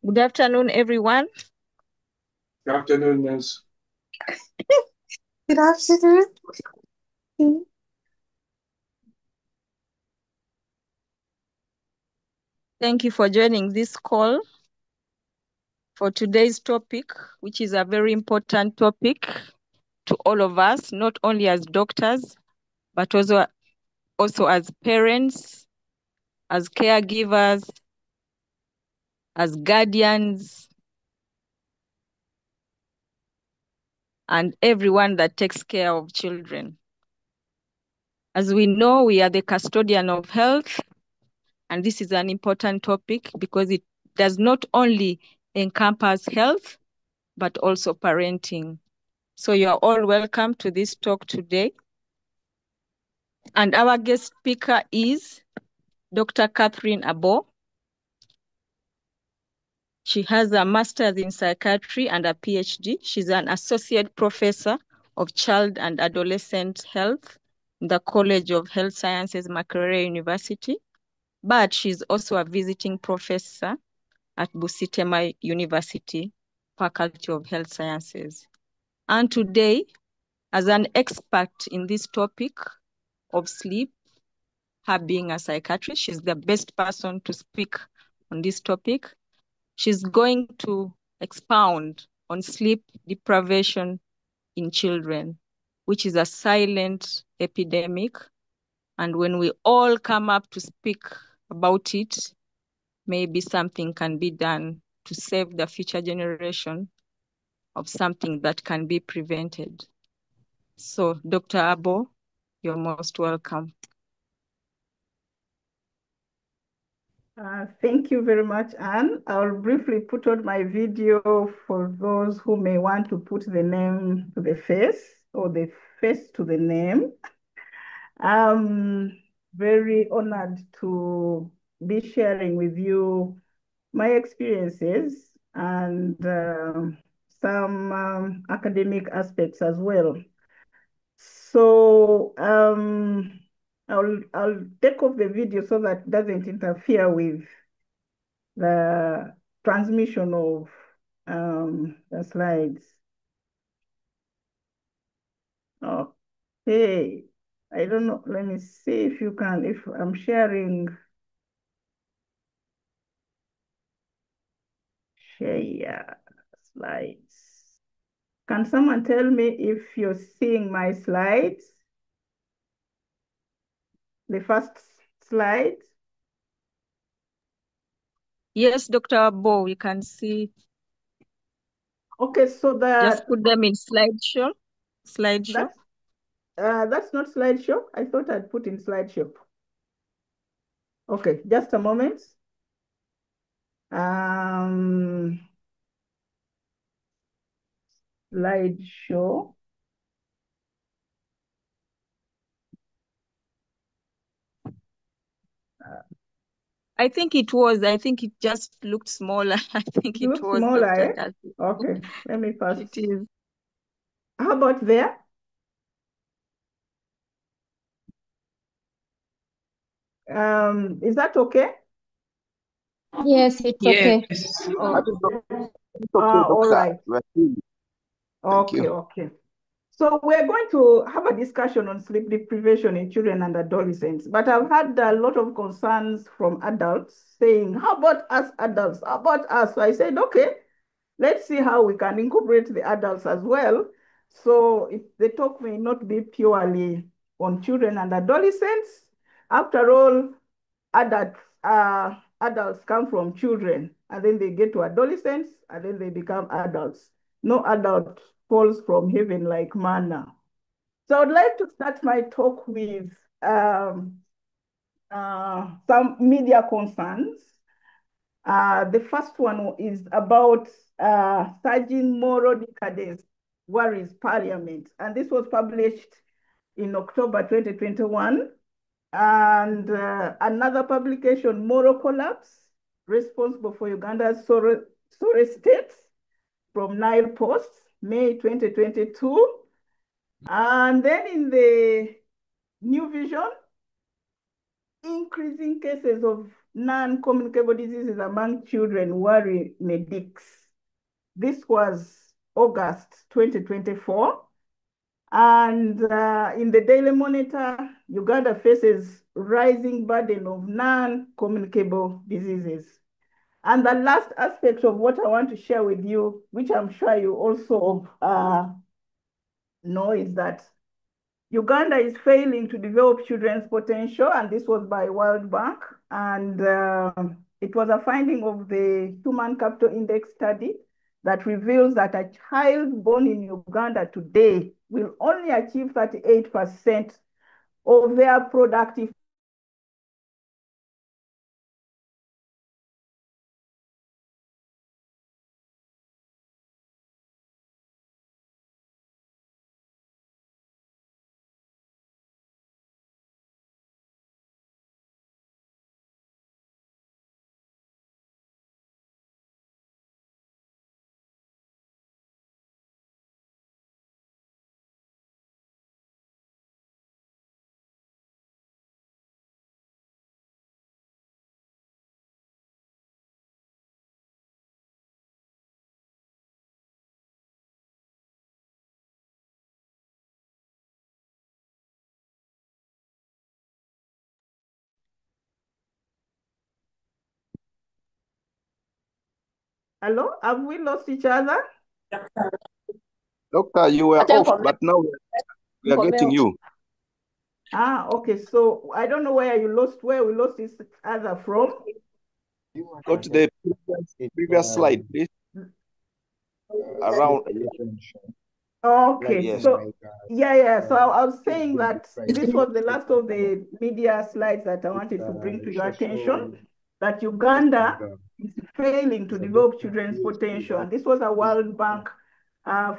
Good afternoon, everyone. Good afternoon, Ms. Good afternoon. Thank you for joining this call for today's topic, which is a very important topic to all of us, not only as doctors, but also as parents, as caregivers, as guardians, and everyone that takes care of children. As we know, we are the custodian of health, and this is an important topic because it does not only encompass health, but also parenting. So you are all welcome to this talk today. And our guest speaker is Dr. Catherine Abbo. She has a master's in psychiatry and a PhD. She's an associate professor of child and adolescent health in the College of Health Sciences, Makerere University. But she's also a visiting professor at Busitema University, Faculty of Health Sciences. And today, as an expert in this topic of sleep, her being a psychiatrist, she's the best person to speak on this topic. She's going to expound on sleep deprivation in children, which is a silent epidemic. And when we all come up to speak about it, maybe something can be done to save the future generation of something that can be prevented. So, Dr. Abbo, you're most welcome. Thank you very much, Anne. I'll briefly put on my video for those who may want to put the name to the face or the face to the name. I'm very honored to be sharing with you my experiences and some academic aspects as well. So I'll take off the video so that it doesn't interfere with the transmission of the slides. Okay, I don't know. Let me see if you can, if I'm sharing, share slides. Can someone tell me if you're seeing my slides? The first slide? Yes, Dr. Abbo, we can see. Okay, so Just put them in slideshow. Slideshow. That's not slideshow. I thought I'd put in slideshow. Okay, just a moment. Slideshow. I think it just looked smaller. I think it Looks was smaller, Dr. eh? Kathy. Okay, let me pass. It is. How about there? Is that okay? Yes, it's okay. All right. Thank you. Okay. So we're going to have a discussion on sleep deprivation in children and adolescents, but I've had a lot of concerns from adults saying, how about us adults? How about us? So I said, okay, let's see how we can incorporate the adults as well. So the talk may not be purely on children and adolescents. After all, adults come from children, and then they get to adolescents, and then they become adults. No adult falls from heaven like manna. So I'd like to start my talk with some media concerns. The first one is about surging moral decadence worries Parliament. And this was published in October 2021. And another publication, Moral Collapse, responsible for Uganda's sorry state, from Nile Post, May 2022. And then in the New Vision, increasing cases of non-communicable diseases among children worry medics. This was August 2024. And in the Daily Monitor, Uganda faces rising burden of non-communicable diseases. And the last aspect of what I want to share with you, which I'm sure you also know, is that Uganda is failing to develop children's potential, and this was by World Bank. And it was a finding of the Human Capital Index study that reveals that a child born in Uganda today will only achieve 38% of their productive Hello, have we lost each other? Doctor, you were off, but now we are getting you. Okay. So I don't know where we lost each other from. Go to the previous slide, please. Around. Okay, Yes. so yeah. So I was saying that this was the last of the media slides that I wanted to bring to your attention, that Uganda is failing to develop children's potential. And this was a World Bank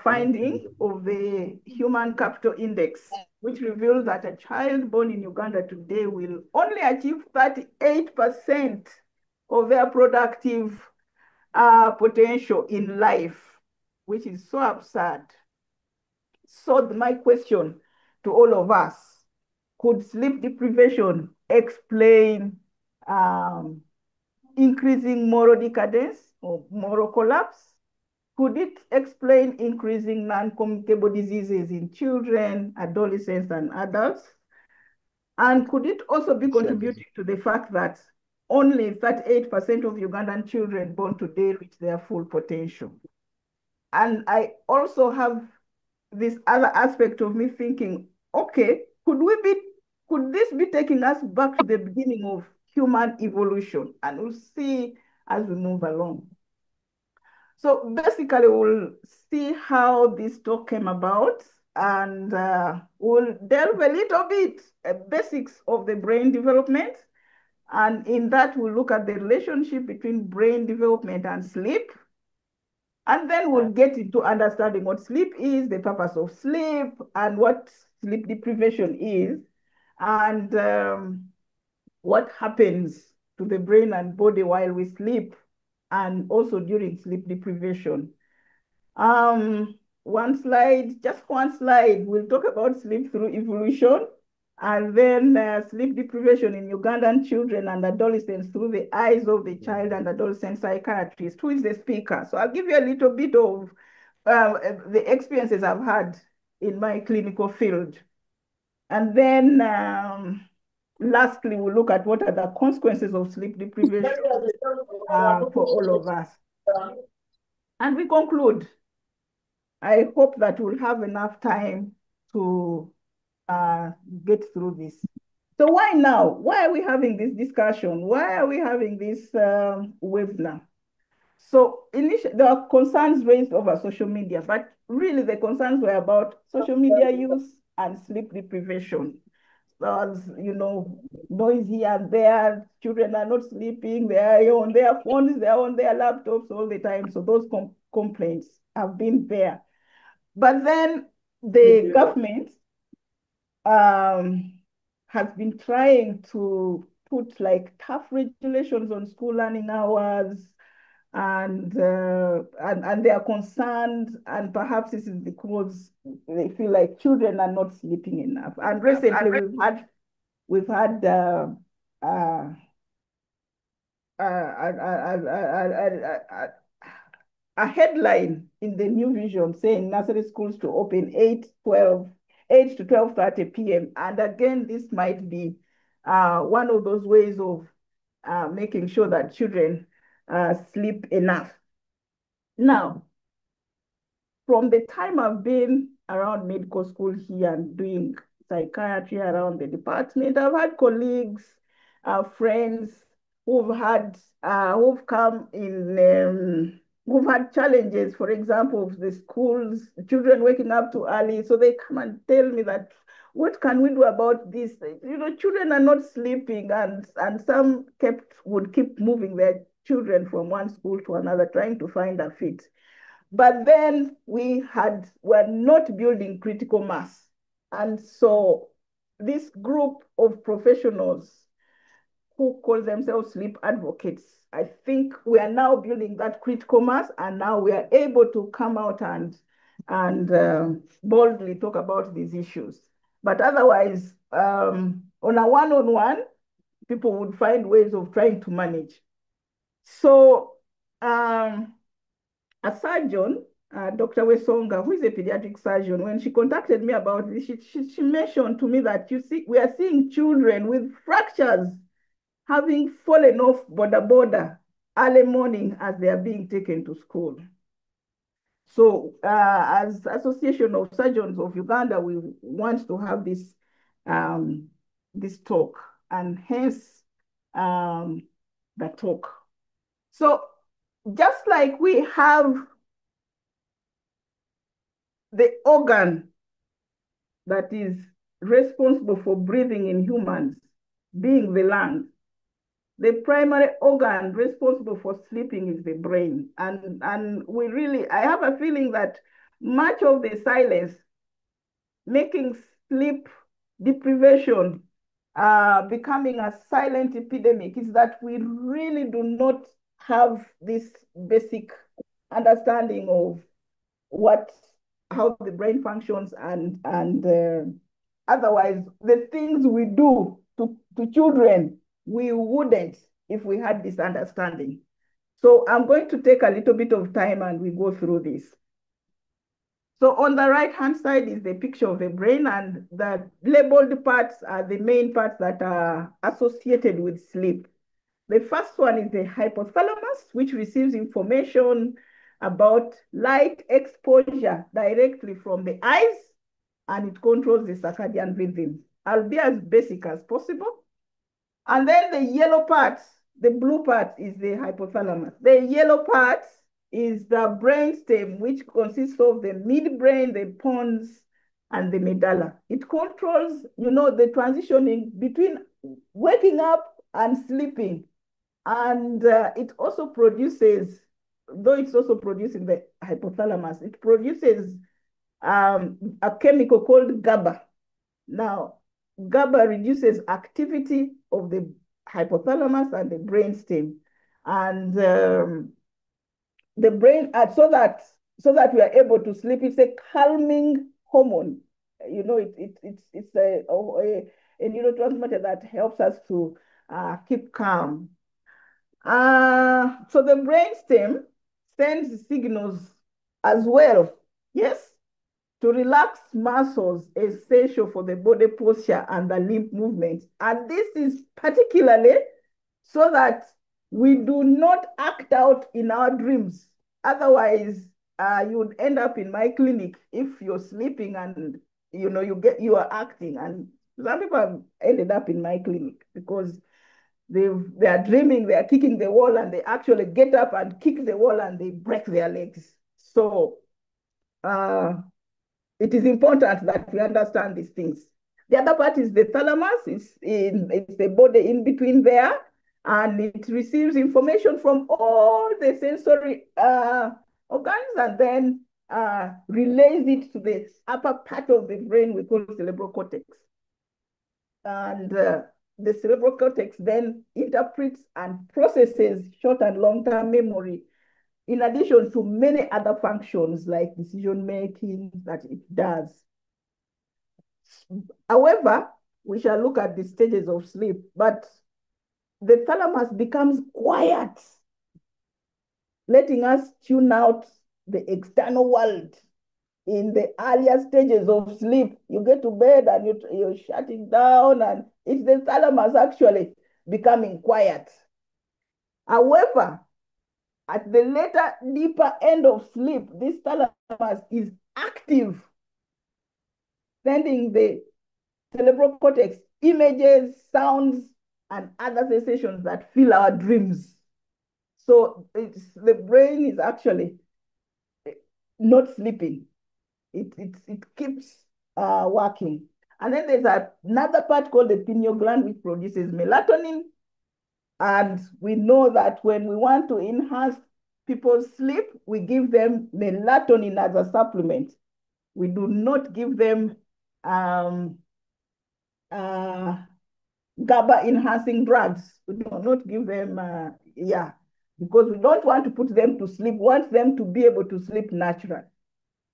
finding of the Human Capital Index, which reveals that a child born in Uganda today will only achieve 38% of their productive potential in life, which is so absurd. So my question to all of us, could sleep deprivation explain increasing moral decadence or moral collapse? Could it explain increasing non-communicable diseases in children, adolescents, and adults? And could it also be contributing to the fact that only 38% of Ugandan children born today reach their full potential? And I also have this other aspect of me thinking, okay, could this be taking us back to the beginning of human evolution? And we'll see as we move along. So basically, we'll see how this talk came about, and we'll delve a little bit basics of the brain development. And in that, we'll look at the relationship between brain development and sleep. And then we'll get into understanding what sleep is, the purpose of sleep, and what sleep deprivation is, and what happens to the brain and body while we sleep, and also during sleep deprivation. Just one slide, we'll talk about sleep through evolution, and then sleep deprivation in Ugandan children and adolescents through the eyes of the child and adolescent psychiatrist, who is the speaker. So I'll give you a little bit of the experiences I've had in my clinical field. And then lastly, we'll look at what are the consequences of sleep deprivation for all of us. And we conclude. I hope that we'll have enough time to get through this. So why now? Why are we having this discussion? Why are we having this webinar? So initially, there are concerns raised over social media, but really the concerns were about social media use and sleep deprivation. So as you know, noise here and there, children are not sleeping, they are on their phones, they are on their laptops all the time. So those complaints have been there. But then the government has been trying to put like tough regulations on school learning hours, and they are concerned, and perhaps this is because they feel like children are not sleeping enough. And recently we've had uh, a headline in the New Vision saying nursery schools to open 8 to 12:30 p.m. And again, this might be one of those ways of making sure that children sleep enough. Now, from the time I've been around medical school here and doing psychiatry around the department, I've had colleagues, friends who've come in, who've had challenges, for example, of the schools, children waking up too early. So they come and tell me that, what can we do about this? You know, children are not sleeping, and some would keep moving their children from one school to another, trying to find a fit. But then were not building critical mass. And so this group of professionals who call themselves sleep advocates, I think we are now building that critical mass, and now we are able to come out and boldly talk about these issues. But otherwise, on a one-on-one, people would find ways of trying to manage. So a surgeon, Dr. Wesonga, who is a pediatric surgeon, when she contacted me about this, she mentioned to me that, you see, we are seeing children with fractures having fallen off border early morning as they are being taken to school. So as Association of Surgeons of Uganda, we want to have this, this talk, and hence the talk. So just like we have the organ that is responsible for breathing in humans, being the lungs, the primary organ responsible for sleeping is the brain. And I have a feeling that much of the silence making sleep deprivation becoming a silent epidemic is that we really do not have this basic understanding of how the brain functions, and otherwise the things we do to children, we wouldn't if we had this understanding. So I'm going to take a little bit of time and we go through this. So on the right-hand side is the picture of the brain, and the labeled parts are the main parts that are associated with sleep. The first one is the hypothalamus, which receives information about light exposure directly from the eyes, and it controls the circadian rhythm. I'll be as basic as possible. And then the yellow part, the blue part, is the hypothalamus. The yellow part is the brainstem, which consists of the midbrain, the pons, and the medulla. It controls, the transitioning between waking up and sleeping. And it also produces, though it's also producing the hypothalamus, it produces a chemical called GABA. Now, GABA reduces activity of the hypothalamus and the brainstem, and the brain, so that we are able to sleep. It's a calming hormone. It's a neurotransmitter that helps us to keep calm. So the brainstem sends signals as well, yes, to relax muscles essential for the body posture and the limb movement. And this is particularly so that we do not act out in our dreams. Otherwise, you would end up in my clinic if you're sleeping and you are acting. And some people have ended up in my clinic because they are dreaming, they are kicking the wall, and they actually get up and kick the wall and they break their legs. So it is important that we understand these things. The other part is the thalamus. It's the body in between there, and it receives information from all the sensory organs, and then relays it to the upper part of the brain we call cerebral cortex. And the cerebral cortex then interprets and processes short and long-term memory, in addition to many other functions like decision-making that it does. However, we shall look at the stages of sleep, but the thalamus becomes quiet, letting us tune out the external world. In the earlier stages of sleep, you get to bed and you're shutting down, and it's the thalamus actually becoming quiet. However, at the later, deeper end of sleep, this thalamus is active, sending the cerebral cortex images, sounds, and other sensations that fill our dreams. So the brain is actually not sleeping. It keeps working. And then there's another part called the pineal gland, which produces melatonin. And we know that when we want to enhance people's sleep, we give them melatonin as a supplement. We do not give them GABA enhancing drugs. We do not give them, because we don't want to put them to sleep, we want them to be able to sleep naturally.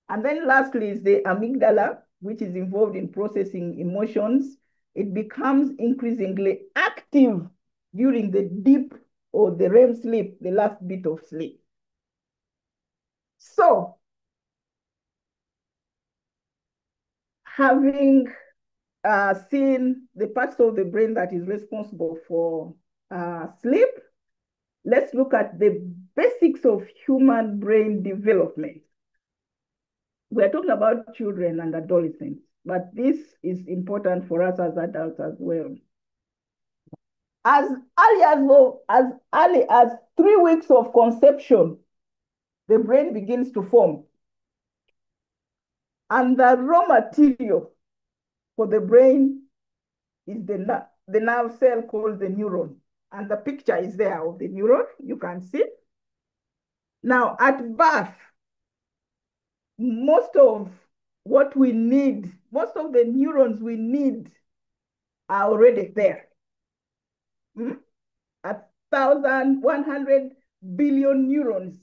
And then lastly is the amygdala, which is involved in processing emotions. It becomes increasingly active during the deep or the REM sleep, the last bit of sleep. So, having seen the parts of the brain that is responsible for sleep, let's look at the basics of human brain development. We're talking about children and adolescents, but this is important for us as adults as well. As early as 3 weeks of conception, the brain begins to form. And the raw material for the brain is the nerve cell called the neuron. And the picture is there of the neuron, you can see. Now, at birth, most of what we need, most of the neurons we need are already there. 1,100 billion neurons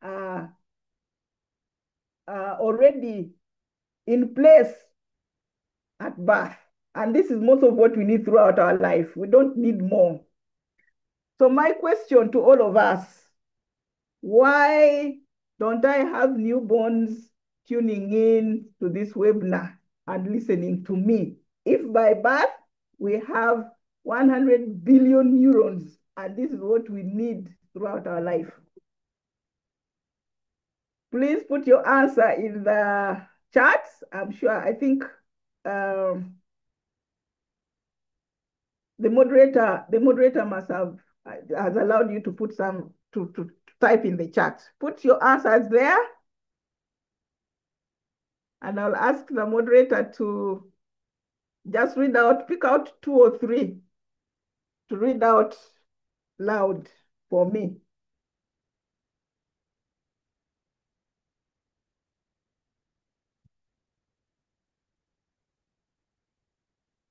are already in place at birth. And this is most of what we need throughout our life. We don't need more. So my question to all of us, why don't I have newborns tuning in to this webinar and listening to me? If by birth we have 100 billion neurons, and this is what we need throughout our life. Please put your answer in the chats. I'm sure, I think the moderator must have has allowed you to put some to type in the chat. Put your answers there, and I'll ask the moderator to just read out, pick out 2 or 3 to read out loud for me.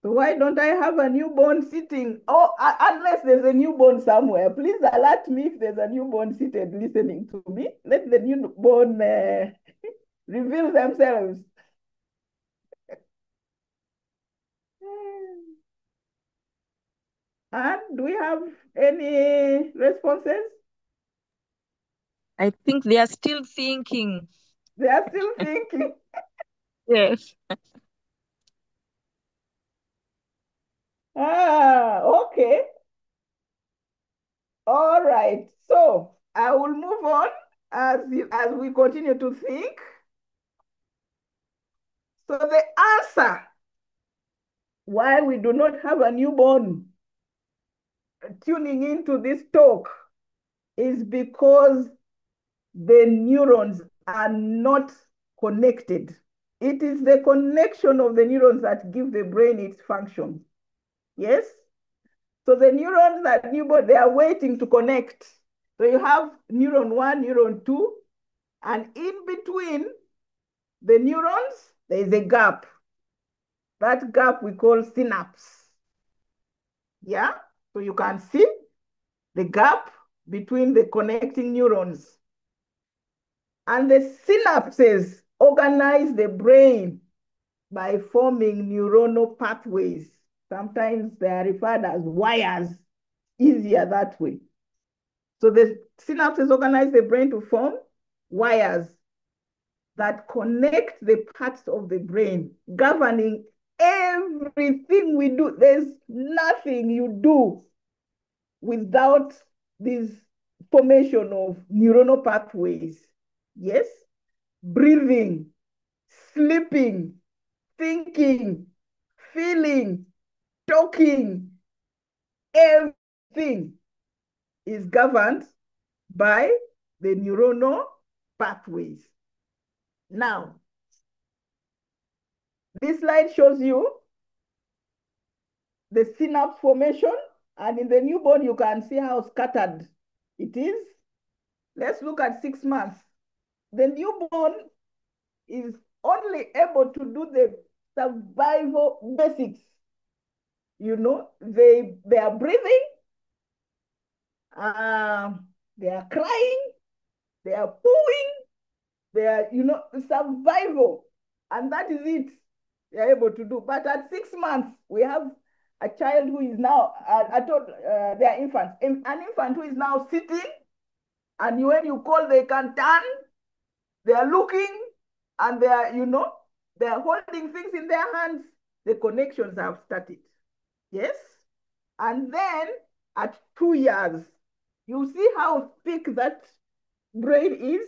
So why don't I have a newborn sitting? Oh, unless there's a newborn somewhere. Please alert me if there's a newborn seated listening to me. Let the newborn reveal themselves. And do we have any responses? I think they are still thinking. They are still thinking. Yes. Okay. All right. So I will move on as we continue to think. So the answer why we do not have a newborn tuning into this talk is because the neurons are not connected. It is the connection of the neurons that give the brain its function. Yes? So the neurons that newborn, they are waiting to connect. So you have neuron 1, neuron 2, and in between the neurons, there is a gap. That gap we call synapse. Yeah? So you can see the gap between the connecting neurons. And the synapses organize the brain by forming neuronal pathways. Sometimes they are referred as wires easier that way. So the synapses organize the brain to form wires that connect the parts of the brain, governing everything we do. There's nothing you do without this formation of neuronal pathways. Yes? Breathing, sleeping, thinking, feeling, talking, everything is governed by the neuronal pathways. Now, this slide shows you the synapse formation, and in the newborn, you can see how scattered it is. Let's look at 6 months. The newborn is only able to do the survival basics. You know, they are breathing, they are crying, they are pooing, they are, you know, survival. And that is it they are able to do. But at 6 months, we have a child who is now, they are infants, an infant who is now sitting, and when you call, they can turn, they are looking, and they are, you know, they are holding things in their hands. The connections have started. Yes? And then at 2 years, you see how thick that brain is,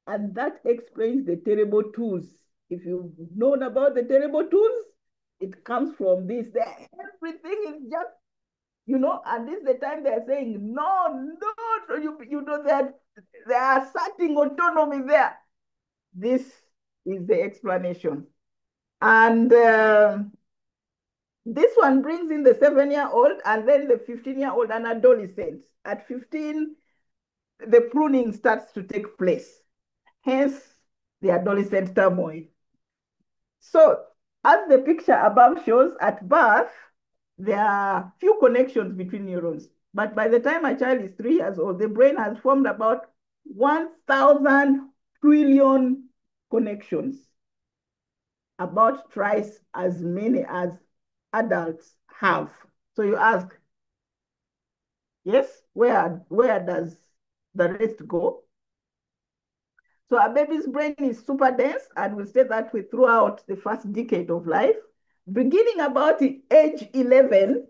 and that explains the terrible twos. If you've known about the terrible twos, it comes from this. Everything is just, you know, and this is the time they're saying, no, you know that they are asserting autonomy there. This is the explanation. And this one brings in the 7-year-old and then the 15-year-old and adolescent. At 15, the pruning starts to take place, hence the adolescent turmoil. So, as the picture above shows, at birth, there are few connections between neurons. But by the time a child is 3 years old, the brain has formed about 1,000 trillion connections, about twice as many as adults have. So you ask, yes, where does the rest go? So a baby's brain is super dense, and will stay that way throughout the first decade of life. Beginning about age 11,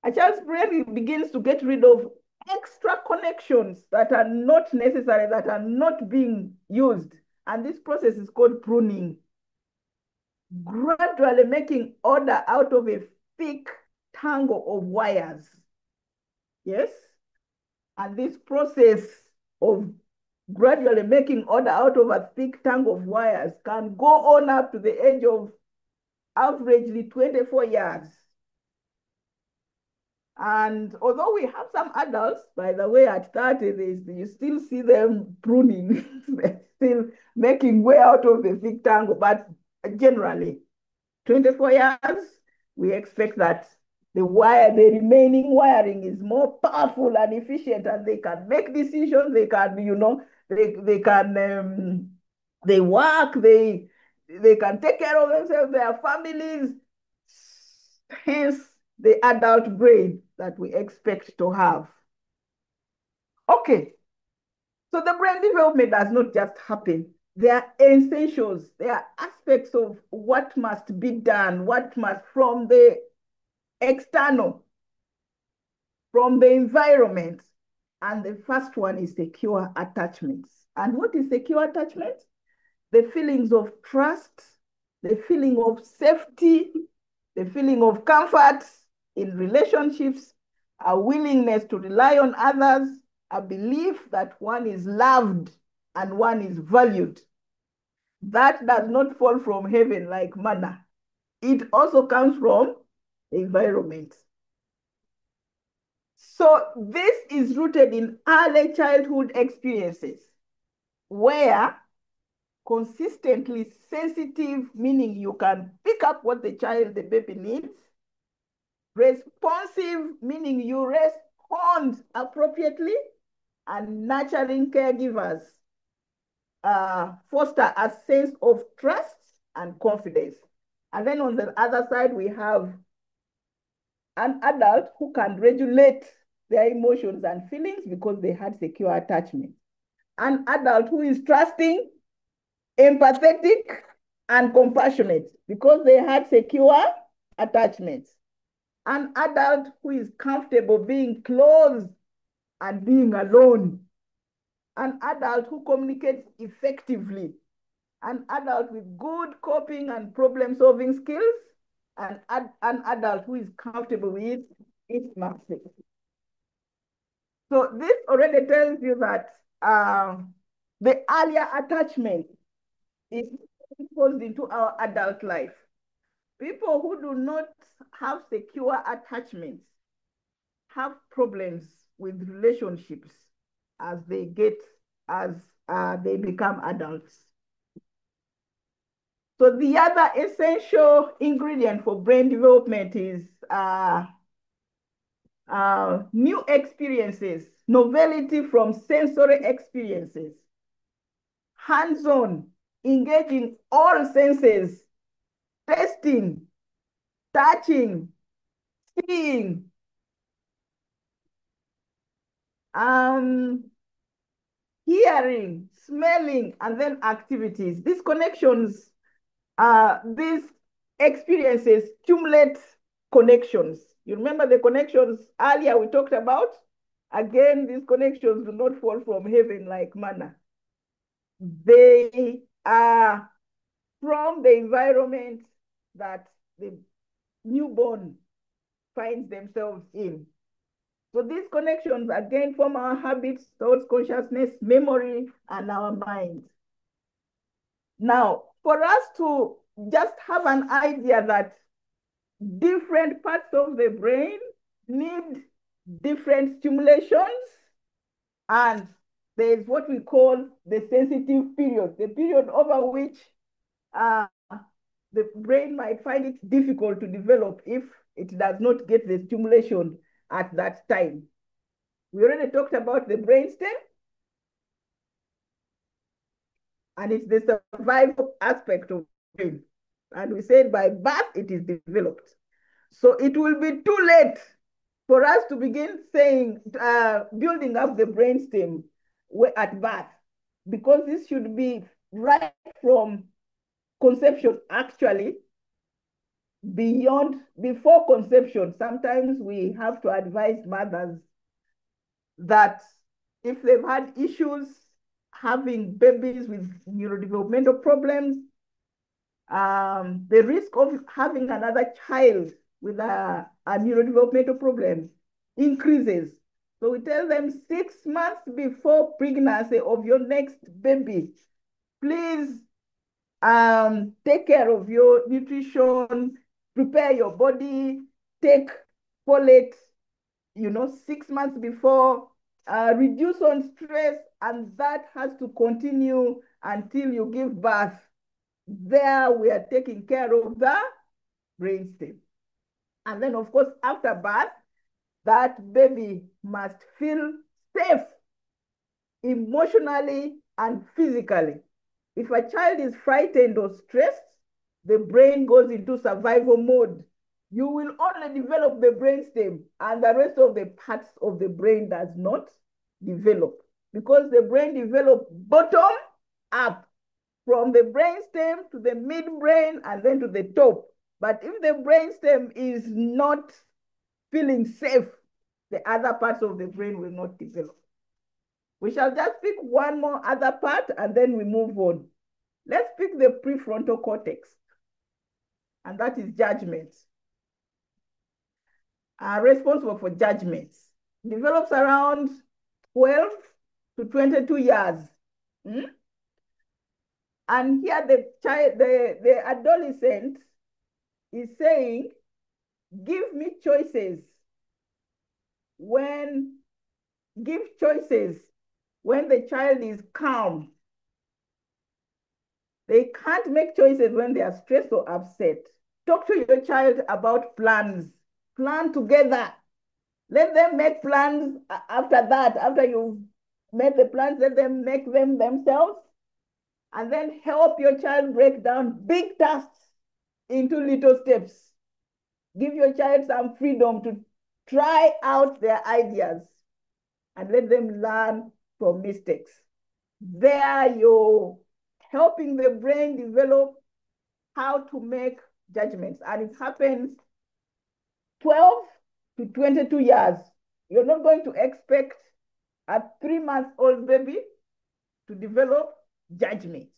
a child's brain begins to get rid of extra connections that are not necessary, that are not being used. And this process is called pruning. Gradually making order out of a thick tangle of wires. Yes? And this process of gradually making order out of a thick tangle of wires can go on up to the age of averagely 24 years. And although we have some adults, by the way, at 30, you still see them pruning, they're still making way out of the thick tangle, but generally, 24 years, we expect that the remaining wiring is more powerful and efficient, and they can make decisions, they can, you know, they work, they can take care of themselves, their families, hence the adult brain that we expect to have. Okay, so the brain development does not just happen. There are essentials, there are aspects of what must be done, what must, from the external, from the environment. And the first one is secure attachments. And what is secure attachment? The feelings of trust, the feeling of safety, the feeling of comfort in relationships, a willingness to rely on others, a belief that one is loved and one is valued. That does not fall from heaven like manna. It also comes from the environment. So this is rooted in early childhood experiences where consistently sensitive, meaning you can pick up what the baby needs. Responsive, meaning you respond appropriately. And nurturing caregivers foster a sense of trust and confidence. And then on the other side, we have an adult who can regulate their emotions and feelings because they had secure attachment. An adult who is trusting, empathetic, and compassionate because they had secure attachments. An adult who is comfortable being close and being alone. An adult who communicates effectively. An adult with good coping and problem-solving skills. And an adult who is comfortable with intimacy. So this already tells you that the earlier attachment is imposed into our adult life. People who do not have secure attachments have problems with relationships as they become adults. So the other essential ingredient for brain development is new experiences, novelty from sensory experiences, hands-on, engaging all senses, tasting, touching, seeing, hearing, smelling, and then activities. These connections, these experiences stimulate connections. You remember the connections earlier we talked about? Again, these connections do not fall from heaven like manna. They are from the environment that the newborn finds themselves in. So these connections again form our habits, thoughts, consciousness, memory, and our mind. Now, for us to just have an idea that different parts of the brain need different stimulations, and there's what we call the sensitive period, the period over which the brain might find it difficult to develop if it does not get the stimulation at that time. We already talked about the brainstem, and it's the survival aspect of the brain. And we said by birth it is developed. So it will be too late for us to begin saying, building up the brainstem at birth, because this should be right from conception, actually, before conception. Sometimes we have to advise mothers that if they've had issues having babies with neurodevelopmental problems, the risk of having another child with a neurodevelopmental problem increases. So we tell them 6 months before pregnancy of your next baby, please take care of your nutrition, prepare your body, take folate, 6 months before, reduce on stress, and that has to continue until you give birth. There we are taking care of the brainstem. And then, of course, after birth, that baby must feel safe emotionally and physically. If a child is frightened or stressed, the brain goes into survival mode. You will only develop the brainstem, and the rest of the parts of the brain does not develop, because the brain develops bottom up, from the brainstem to the midbrain and then to the top. But if the brainstem is not feeling safe, the other parts of the brain will not develop. We shall just pick one more other part and then we move on. Let's pick the prefrontal cortex, and that is judgment. Responsible for judgments. Develops around 12 to 22 years. And here the adolescent is saying, give me choices give choices when the child is calm. They can't make choices when they are stressed or upset. Talk to your child about plans. Plan together. Let them make plans after that. After you've made the plans, let them make them themselves. And then help your child break down big tasks into little steps. Give your child some freedom to try out their ideas and let them learn from mistakes. There you're helping the brain develop how to make judgments. And it happens 12 to 22 years. You're not going to expect a 3-month-old baby to develop judgment.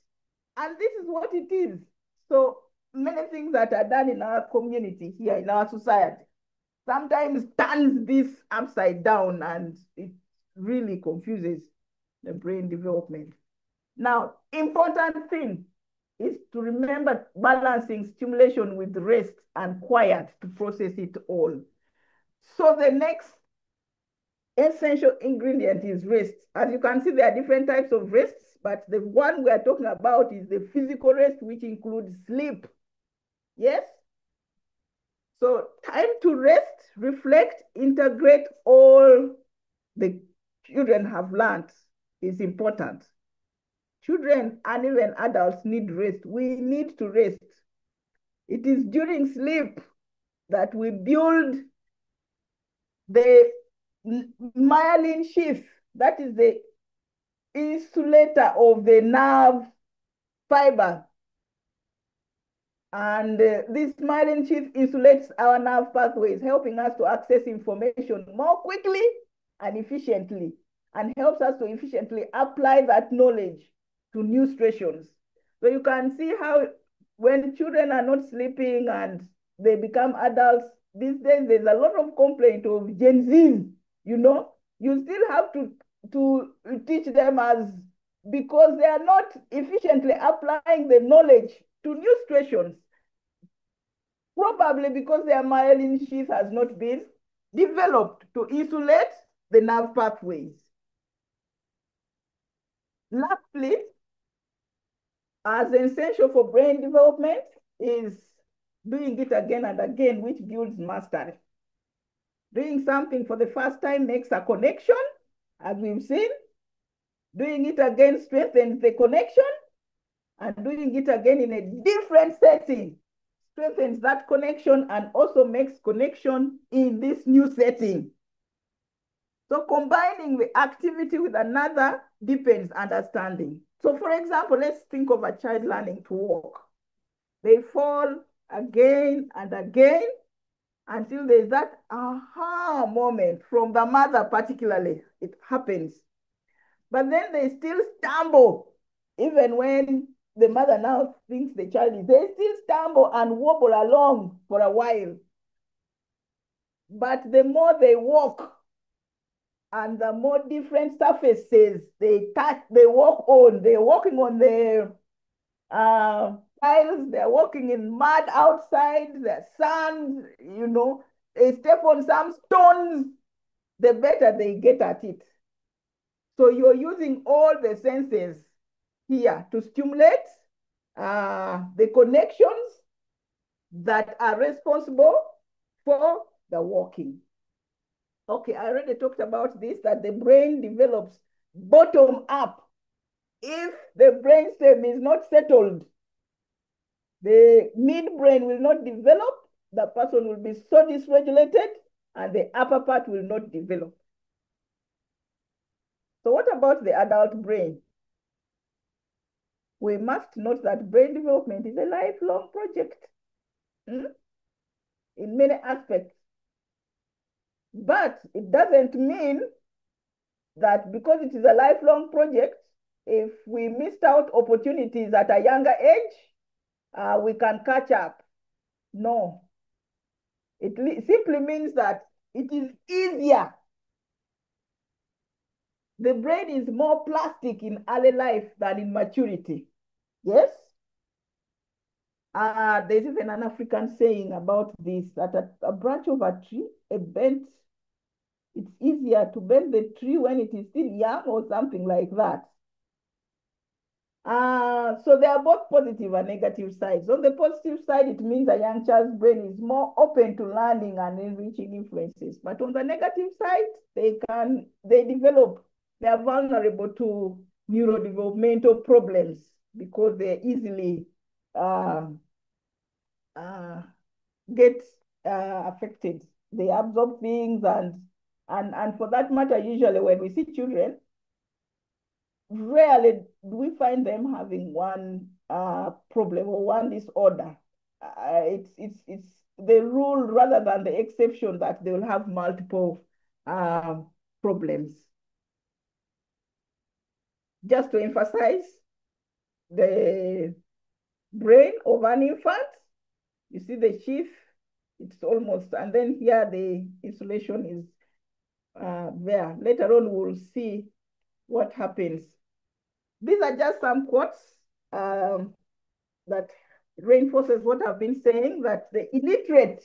And this is what it is. So many things that are done in our community here, in our society, sometimes turns this upside down, and it really confuses the brain development. Now, important thing is to remember balancing stimulation with rest and quiet to process it all. So the next essential ingredient is rest. As you can see, there are different types of rests, but the one we are talking about is the physical rest, which includes sleep. Yes? So time to rest, reflect, integrate all the children have learned is important. Children and even adults need rest. We need to rest. It is during sleep that we build the myelin sheath, that is the insulator of the nerve fiber. And this myelin sheath insulates our nerve pathways, helping us to access information more quickly and efficiently, and helps us to efficiently apply that knowledge to new situations. So you can see how when children are not sleeping and they become adults, these days there's a lot of complaint of Gen Zs, you know. You still have to teach them because they are not efficiently applying the knowledge to new situations. Probably because their myelin sheath has not been developed to insulate the nerve pathways. Lastly, as essential for brain development is doing it again and again, which builds mastery. Doing something for the first time makes a connection, as we've seen. Doing it again strengthens the connection, and doing it again in a different setting strengthens that connection and also makes connection in this new setting. So combining the activity with another deepens understanding. So for example, let's think of a child learning to walk. They fall again and again until there's that aha moment from the mother particularly. It happens. But then they still stumble, even when the mother now thinks the child is, they still stumble and wobble along for a while. But the more they walk, and the more different surfaces they touch, they walk on. They're walking on the tiles, they're walking in mud outside, the sand, you know, they step on some stones, the better they get at it. So you're using all the senses here to stimulate the connections that are responsible for the walking. Okay, I already talked about this, that the brain develops bottom up. If the brainstem is not settled, the midbrain will not develop, the person will be so dysregulated, and the upper part will not develop. So what about the adult brain? We must note that brain development is a lifelong project in many aspects. But it doesn't mean that because it is a lifelong project, if we missed out opportunities at a younger age, we can catch up. No. It simply means that it is easier. The brain is more plastic in early life than in maturity. Yes? There's even an African saying about this, that a branch of a tree, it's easier to bend the tree when it is still young or something like that. So there are both positive and negative sides. On the positive side, it means a young child's brain is more open to learning and enriching influences. But on the negative side, they are vulnerable to neurodevelopmental problems because they easily get affected they absorb things, and for that matter, usually when we see children, rarely do we find them having one problem or one disorder. It's the rule rather than the exception that they will have multiple problems. Just to emphasize, the brain of an infant, you see the sheath, it's almost, and then here the insulation is there. Later on, we'll see what happens. These are just some quotes that reinforces what I've been saying, that the illiterate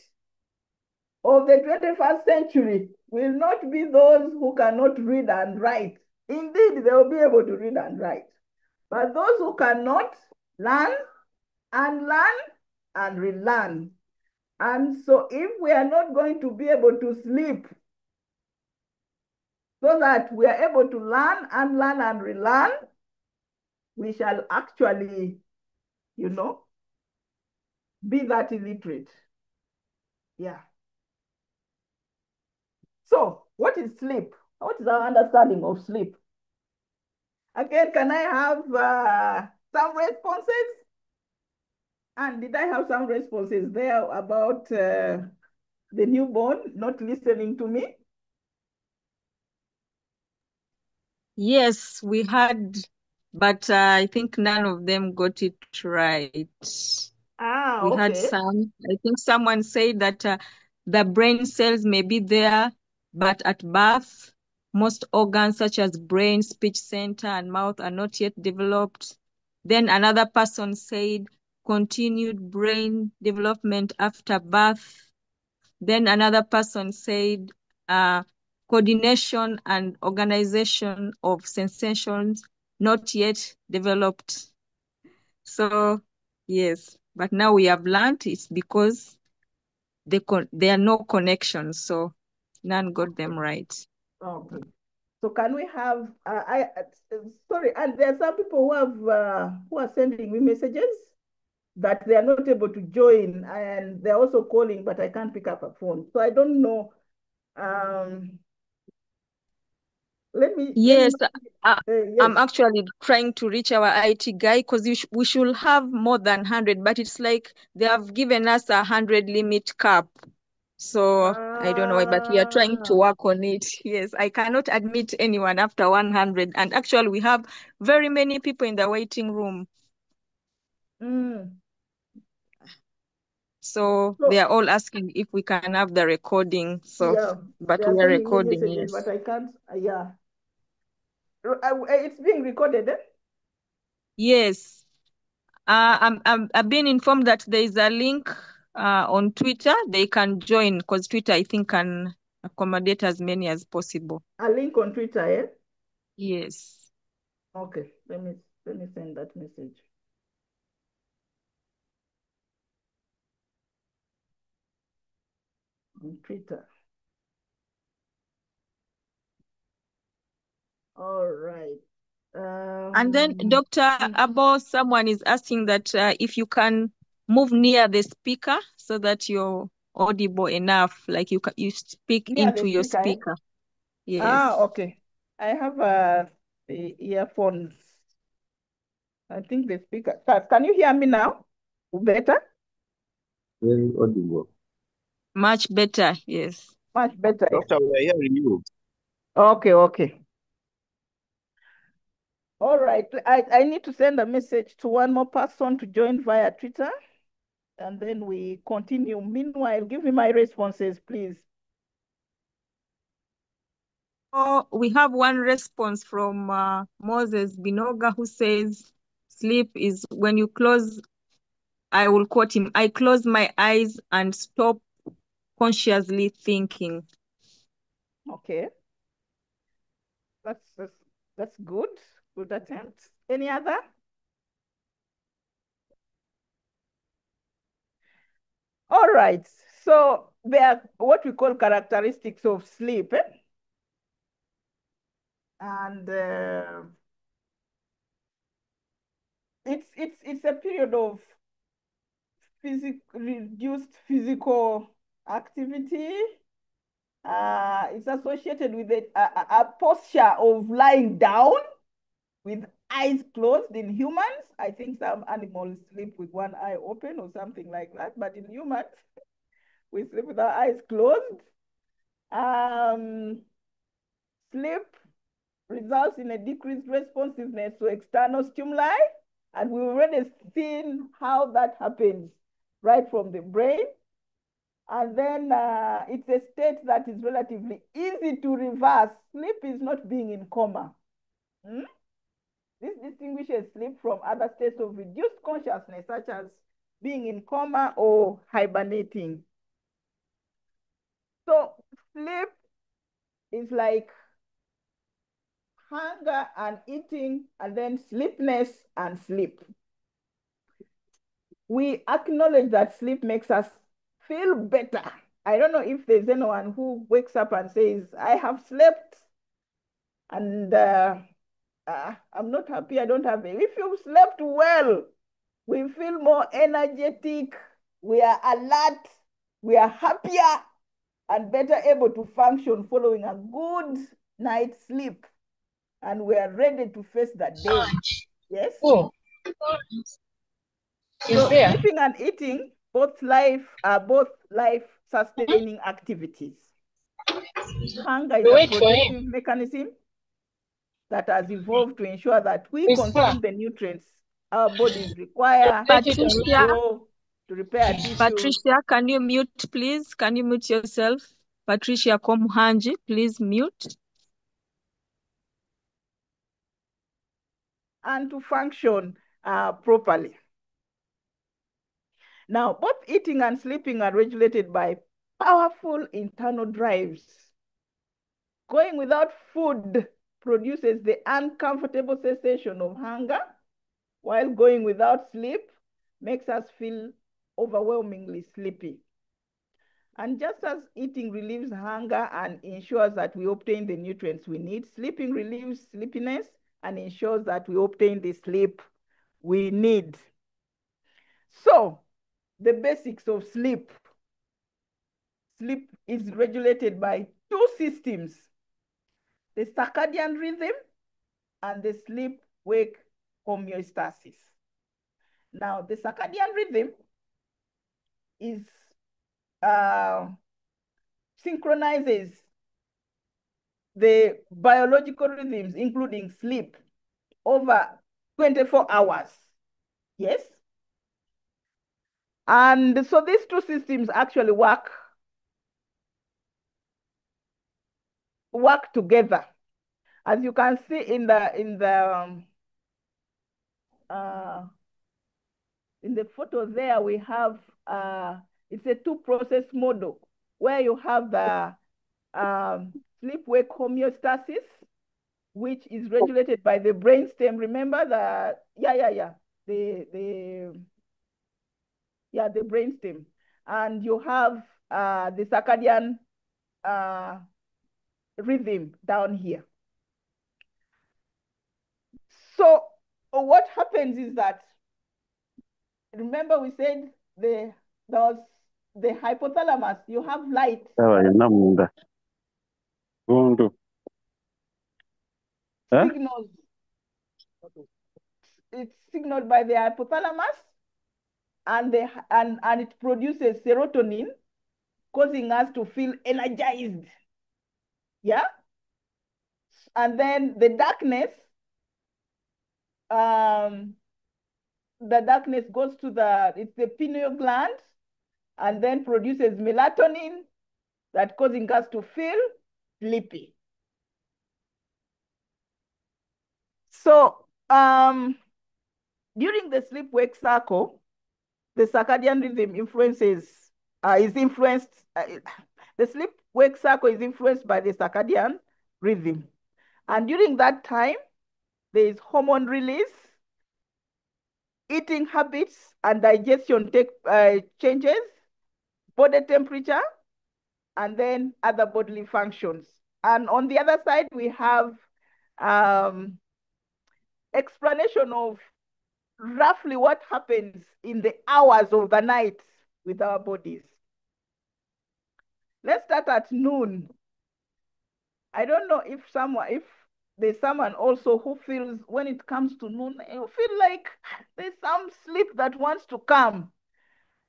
of the 21st century will not be those who cannot read and write. Indeed, they will be able to read and write. But those who cannot learn and learn and relearn. And so if we are not going to be able to sleep so that we are able to learn and relearn, we shall actually, be that illiterate. Yeah. So what is sleep? What is our understanding of sleep? Again, can I have some responses? And did I have some responses there about the newborn not listening to me? Yes, we had, but I think none of them got it right. We had Okay. some. I think someone said that the brain cells may be there, but at birth, most organs such as brain, speech center, and mouth are not yet developed. Then another person said continued brain development after birth. Then another person said coordination and organization of sensations not yet developed. So yes, but now we have learned it's because there are no connections, so none got them right. Okay. So can we have, sorry, and there are some people who are sending me messages that they are not able to join, and they're also calling, but I can't pick up a phone. So I don't know. Let me Yes, I'm yes. actually trying to reach our IT guy because we should have more than 100, but it's like they have given us 100 limit cap. So I don't know, but we are trying to work on it. Yes, I cannot admit anyone after 100. And actually, we have very many people in the waiting room. So they are all asking if we can have the recording. So, Yeah, but they are we are sending me recording, messages, yes. but I can't. Yeah. It's being recorded, eh? Yes. I've been informed that there is a link on Twitter. They can join because Twitter, I think, can accommodate as many as possible. A link on Twitter, eh? Yes. Okay, let me send that message. On Twitter. All right. And then, Dr. Abbo, someone is asking that if you can move near the speaker so that you're audible enough, like you speak near into the your speaker, eh? speaker. Yes. Okay. I have the earphones. I think the speaker. Can you hear me now? Better? Very audible. Much better, yes. Much better. Doctor, we are hearing you. Okay. All right. I need to send a message to one more person to join via Twitter, and then we continue. Meanwhile, give me my responses, please. Oh, we have one response from Moses Binoga who says, sleep is when you close, I will quote him, I close my eyes and stop consciously thinking. Okay. That's good. Good attempt. Any other? All right. So there are what we call characteristics of sleep. And it's a period of reduced physical activity, It's associated with a posture of lying down with eyes closed in humans. I think some animals sleep with one eye open or something like that, but in humans, we sleep with our eyes closed. Sleep results in a decreased responsiveness to external stimuli, and we've already seen how that happens right from the brain. And then it's a state that is relatively easy to reverse. Sleep is not being in coma. This distinguishes sleep from other states of reduced consciousness, such as being in coma or hibernating. So sleep is like hunger and eating, and then sleepiness and sleep. We acknowledge that sleep makes us feel better. I don't know if there's anyone who wakes up and says, I have slept and I'm not happy, I don't have it. If you've slept well, we feel more energetic, we are alert, we are happier and better able to function following a good night's sleep. And we are ready to face the day. Yes? Oh, So there. sleeping and eating are both life-sustaining activities. Hunger is a Wait for him. protective mechanism that has evolved to ensure that we It's consume the nutrients our bodies require Patricia, to grow, to repair tissues, Patricia, can you mute, please? Can you mute yourself? Patricia Komuhanji, please mute. and to function properly. Now, both eating and sleeping are regulated by powerful internal drives. Going without food produces the uncomfortable sensation of hunger, while going without sleep makes us feel overwhelmingly sleepy. And just as eating relieves hunger and ensures that we obtain the nutrients we need, sleeping relieves sleepiness and ensures that we obtain the sleep we need. So, the basics of sleep. Sleep is regulated by two systems, the circadian rhythm and the sleep-wake homeostasis. Now, the circadian rhythm is synchronizes the biological rhythms, including sleep, over 24 hours. Yes? And so these two systems actually work together. As you can see in the photo there, we have it's a two-process model where you have the sleep-wake homeostasis, which is regulated by the brainstem. Remember the brainstem, and you have the circadian rhythm down here. So what happens is that, remember we said there was the hypothalamus. You have light signals. It's signaled by the hypothalamus, and it produces serotonin, causing us to feel energized. Yeah? And then the darkness goes to the pineal gland and then produces melatonin that causing us to feel sleepy. So during the sleep-wake cycle, the circadian rhythm the sleep-wake cycle is influenced by the circadian rhythm. And during that time, there is hormone release, eating habits and digestion changes, body temperature, and then other bodily functions. And on the other side, we have explanation of roughly what happens in the hours of the night with our bodies. Let's start at noon. I don't know if there's someone also who feels when it comes to noon, you feel like there's some sleep that wants to come.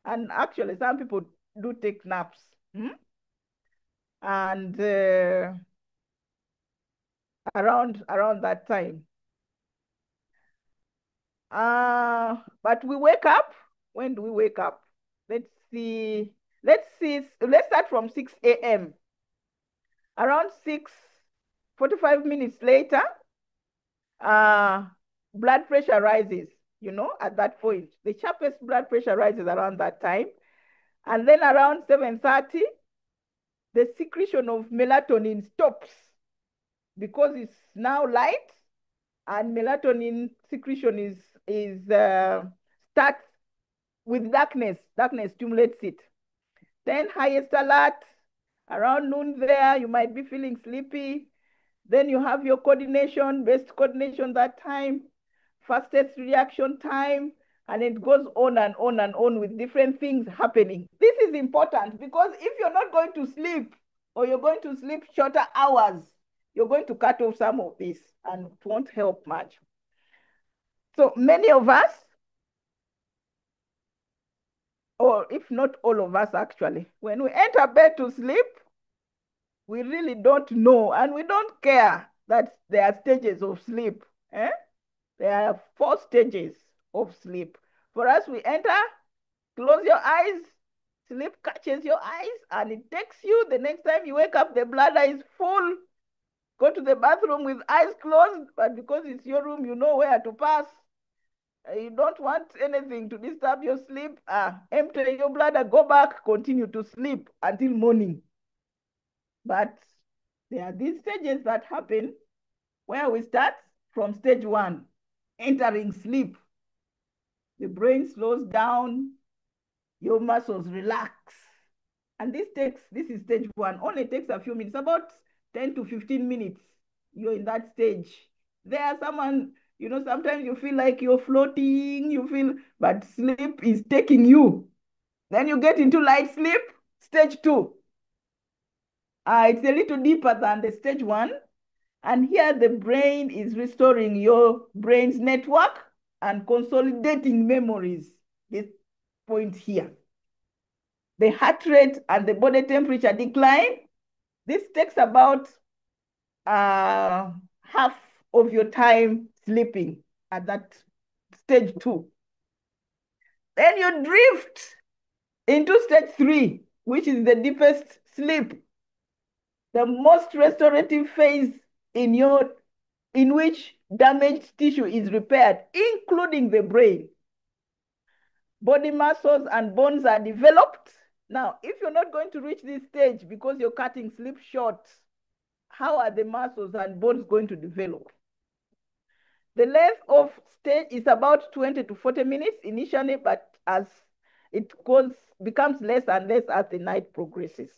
And actually, some people do take naps. And around that time. But we wake up. When do we wake up? Let's see. Let's start from 6 a.m. Around 6:45 minutes later, blood pressure rises, at that point. The sharpest blood pressure rises around that time. And then around 7:30, the secretion of melatonin stops because it's now light, and melatonin secretion starts with darkness. Darkness stimulates it. Then highest alert, around noon there, you might be feeling sleepy. Then you have your best coordination that time, fastest reaction time, and it goes on and on and on with different things happening. This is important because if you're not going to sleep, or you're going to sleep shorter hours, you're going to cut off some of this and it won't help much. So many of us, or if not all of us actually, when we enter bed to sleep, we really don't know and we don't care that there are stages of sleep. There are 4 stages of sleep. For us, we enter, close your eyes, sleep catches your eyes, and it takes you. The next time you wake up, the bladder is full. Go to the bathroom with eyes closed, but because it's your room, you know where to pass. You don't want anything to disturb your sleep. Empty your bladder, go back, continue to sleep until morning. But there are these stages that happen where we start from stage 1, entering sleep. The brain slows down, your muscles relax. And this is stage 1. Only takes a few minutes, about 10 to 15 minutes. You're in that stage. Sometimes you feel like you're floating, but sleep is taking you. Then you get into light sleep, stage 2. It's a little deeper than the stage 1. And here the brain is restoring your brain's network and consolidating memories. This point here. The heart rate and the body temperature decline. This takes about half of your time sleeping at that stage 2. Then you drift into stage 3, which is the deepest sleep, the most restorative phase in which damaged tissue is repaired, including the brain. Body muscles and bones are developed. Now, if you're not going to reach this stage because you're cutting sleep short, how are the muscles and bones going to develop? The length of stage is about 20 to 40 minutes initially, but as it becomes less and less as the night progresses.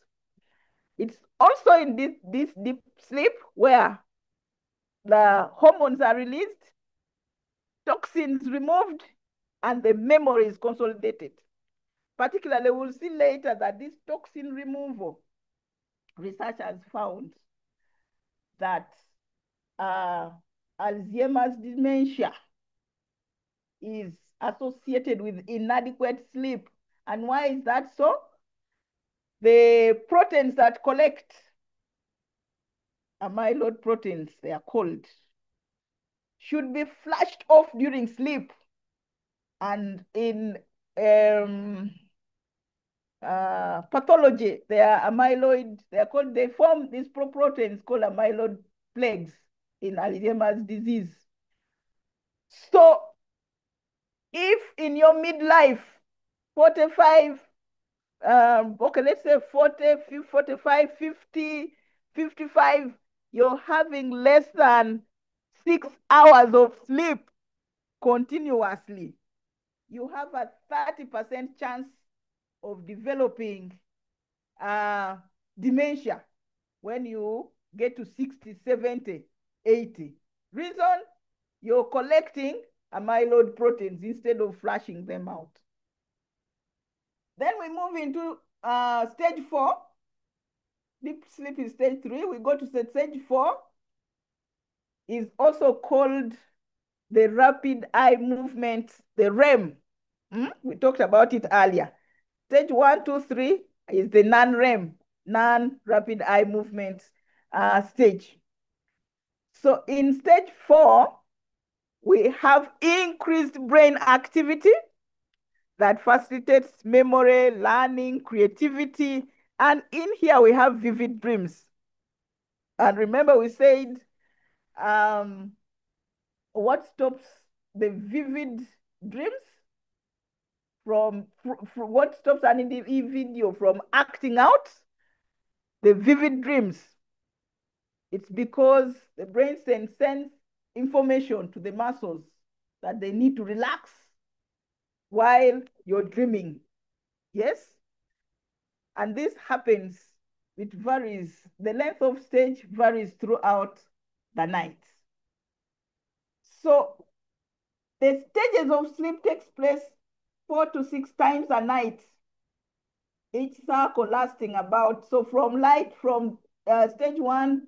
It's also in this deep sleep where the hormones are released, toxins removed, and the memory is consolidated. Particularly, we'll see later that this toxin removal, research has found that Alzheimer's dementia is associated with inadequate sleep. And why is that so? The proteins that collect, amyloid proteins, they are called, should be flushed off during sleep. And in pathology, they are amyloid, they form these proteins called amyloid plaques in Alzheimer's disease. So if in your midlife, 45, let's say 40, 45, 50, 55, you're having less than 6 hours of sleep continuously, you have a 30% chance of developing dementia when you get to 60, 70, 80. Reason, you're collecting amyloid proteins instead of flushing them out. Then we move into stage 4, Deep sleep is stage 3. We go to stage 4. Is also called the rapid eye movement, the REM. We talked about it earlier. Stage 1, 2, 3 is the non-REM, non-rapid eye movement stage. So in stage 4, we have increased brain activity that facilitates memory, learning, creativity. And in here we have vivid dreams. And remember we said what stops the vivid dreams from what stops an individual from acting out the vivid dreams? It's because the brain sends information to the muscles that they need to relax while you're dreaming. Yes? And this happens, it varies. The length of stage varies throughout the night. So the stages of sleep takes place 4 to 6 times a night, each cycle lasting about, so from stage 1,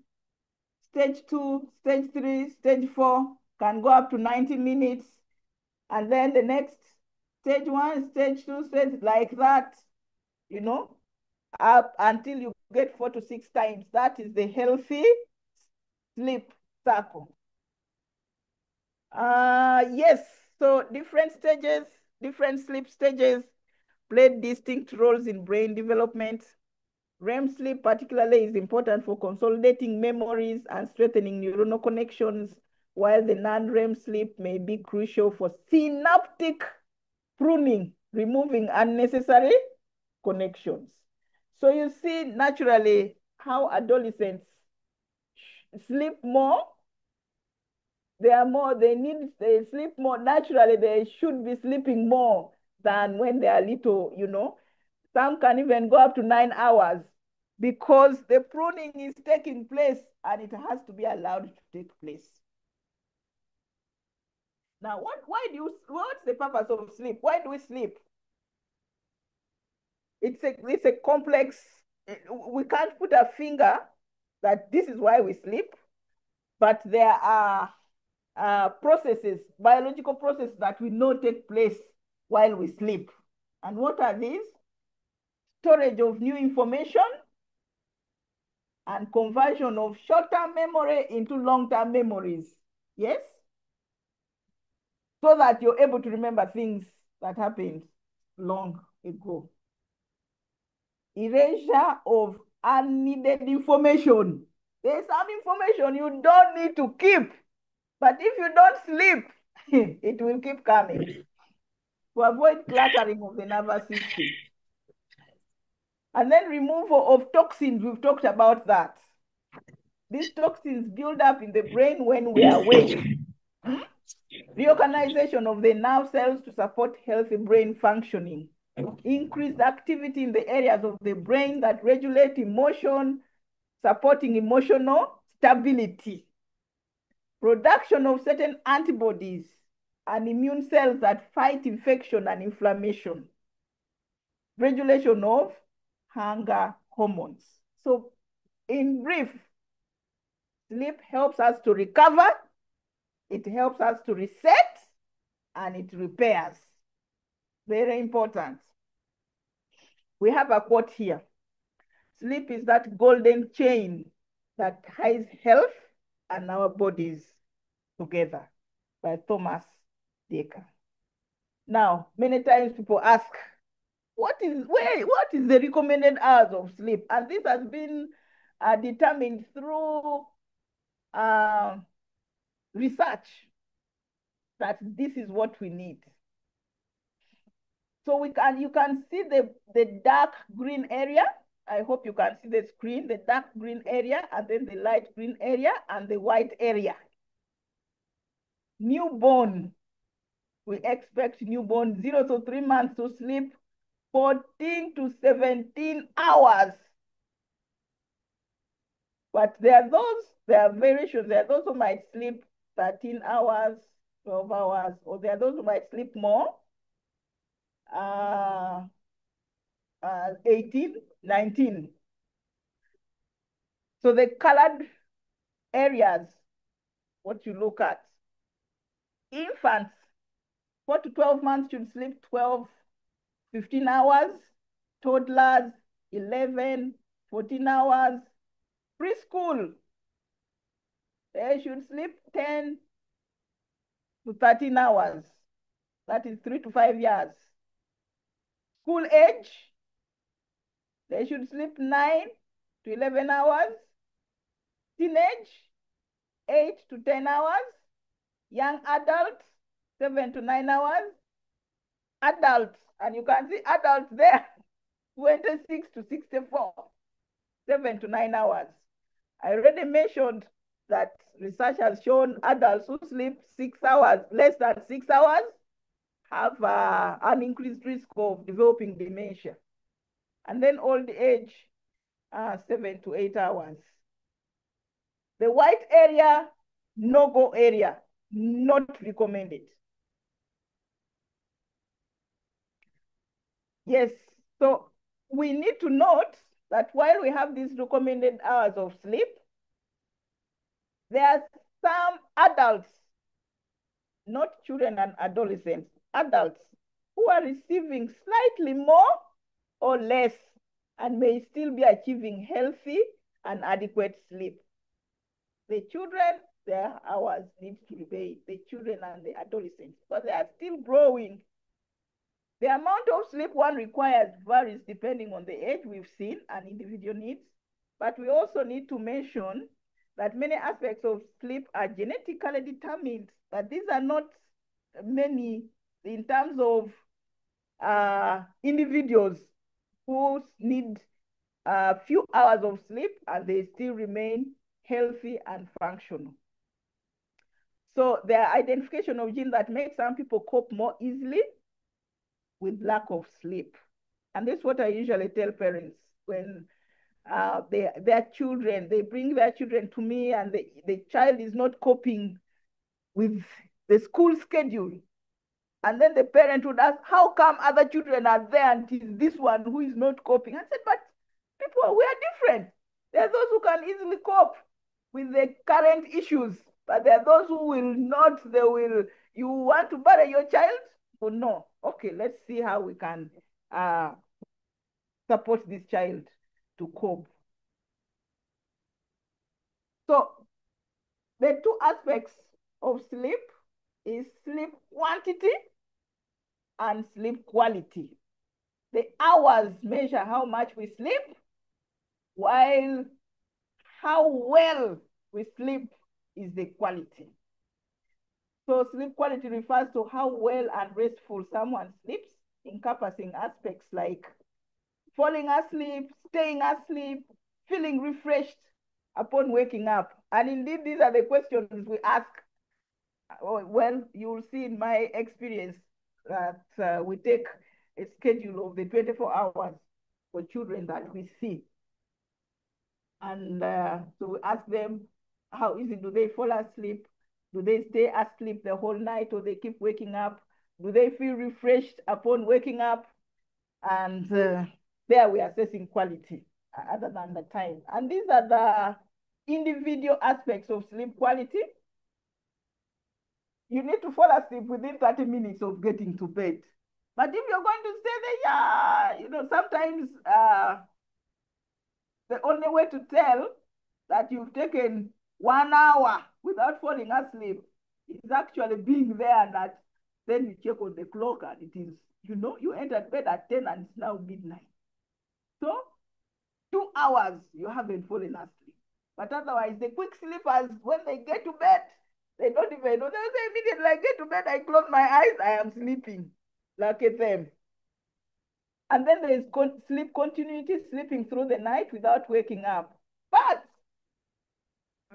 stage 2, stage 3, stage 4 can go up to 90 minutes. And then the next stage 1, stage 2, stage like that, up until you get 4 to 6 times. That is the healthy sleep cycle. Yes, so different stages, different sleep stages play distinct roles in brain development. REM sleep particularly is important for consolidating memories and strengthening neuronal connections, while the non-REM sleep may be crucial for synaptic pruning, removing unnecessary connections. So you see naturally how adolescents sleep more. They sleep more. Naturally, they should be sleeping more than when they are little. Some can even go up to 9 hours because the pruning is taking place and it has to be allowed to take place. Now, what's the purpose of sleep? Why do we sleep? It's a complex, we can't put a finger that this is why we sleep, but there are processes, biological processes that we know take place while we sleep. And what are these? Storage of new information and conversion of short-term memory into long-term memories. Yes? So that you're able to remember things that happened long ago. Erasure of unneeded information. There's some information you don't need to keep, but if you don't sleep, it will keep coming. To avoid cluttering of the nervous system. And then removal of toxins, we've talked about that. These toxins build up in the brain when we are awake. Reorganization of the nerve cells to support healthy brain functioning. Increased activity in the areas of the brain that regulate emotion, supporting emotional stability. Production of certain antibodies and immune cells that fight infection and inflammation. Regulation of hunger hormones. So in brief, sleep helps us to recover, it helps us to reset, and it repairs. Very important. We have a quote here. Sleep is that golden chain that ties health and our bodies together, by Thomas Dekker. Now, many times people ask, what is the recommended hours of sleep? And this has been determined through research that this is what we need. So you can see the dark green area. I hope you can see the screen, the dark green area, and then the light green area, and the white area. Newborn, we expect newborn 0 to 3 months to sleep 14 to 17 hours. But there are variations. There are those who might sleep 13 hours, 12 hours, or there are those who might sleep more, 18, 19. So the colored areas, what you look at. Infants, 4 to 12 months should sleep 12, 15 hours. Toddlers, 11, 14 hours. Preschool, they should sleep 10 to 13 hours. That is 3 to 5 years. School age, they should sleep 9 to 11 hours. Teenage, 8 to 10 hours. Young adult, 7 to 9 hours. Adults, and you can see adults there, 26 to 64, 7 to 9 hours. I already mentioned that research has shown adults who sleep 6 hours, less than 6 hours, have an increased risk of developing dementia. And then old age, 7 to 8 hours. The white area, no-go area, not recommended. Yes, so we need to note that while we have these recommended hours of sleep, there are some adults, not children and adolescents, adults who are receiving slightly more or less and may still be achieving healthy and adequate sleep. The children, their hours need to remain, the children and the adolescents, but they are still growing. The amount of sleep one requires varies depending on the age we've seen and individual needs, but we also need to mention that many aspects of sleep are genetically determined, that these are not many in terms of individuals who need a few hours of sleep and they still remain healthy and functional. So there are identification of genes that make some people cope more easily with lack of sleep. And this is what I usually tell parents when their children, they bring their children to me and the child is not coping with the school schedule. And then the parent would ask, how come other children are there and it is this one who is not coping? I said, but people, we are different. There are those who can easily cope with the current issues, but there are those who will not. They will, you want to bury your child? Oh, no. Okay, let's see how we can support this child to cope. So the two aspects of sleep is sleep quantity and sleep quality. The hours measure how much we sleep, while how well we sleep is the quality. So sleep quality refers to how well and restful someone sleeps, encompassing aspects like falling asleep, staying asleep, feeling refreshed upon waking up. And indeed, these are the questions we ask. Well, you will see in my experience that we take a schedule of the 24 hours for children that we see. And so we ask them, how easy do they fall asleep? Do they stay asleep the whole night or they keep waking up? Do they feel refreshed upon waking up? And there we are assessing quality other than the time. And these are the individual aspects of sleep quality. You need to fall asleep within 30 minutes of getting to bed. But if you're going to stay there, yeah, you know, sometimes the only way to tell that you've taken 1 hour without falling asleep is actually being there, and that then you check on the clock and it is, you know, you entered bed at 10 and it's now midnight. So 2 hours you haven't fallen asleep. But otherwise, the quick sleepers, when they get to bed, they don't even know. They say immediately, I get to bed, I close my eyes, I am sleeping. Look at them. And then there is sleep continuity, sleeping through the night without waking up. But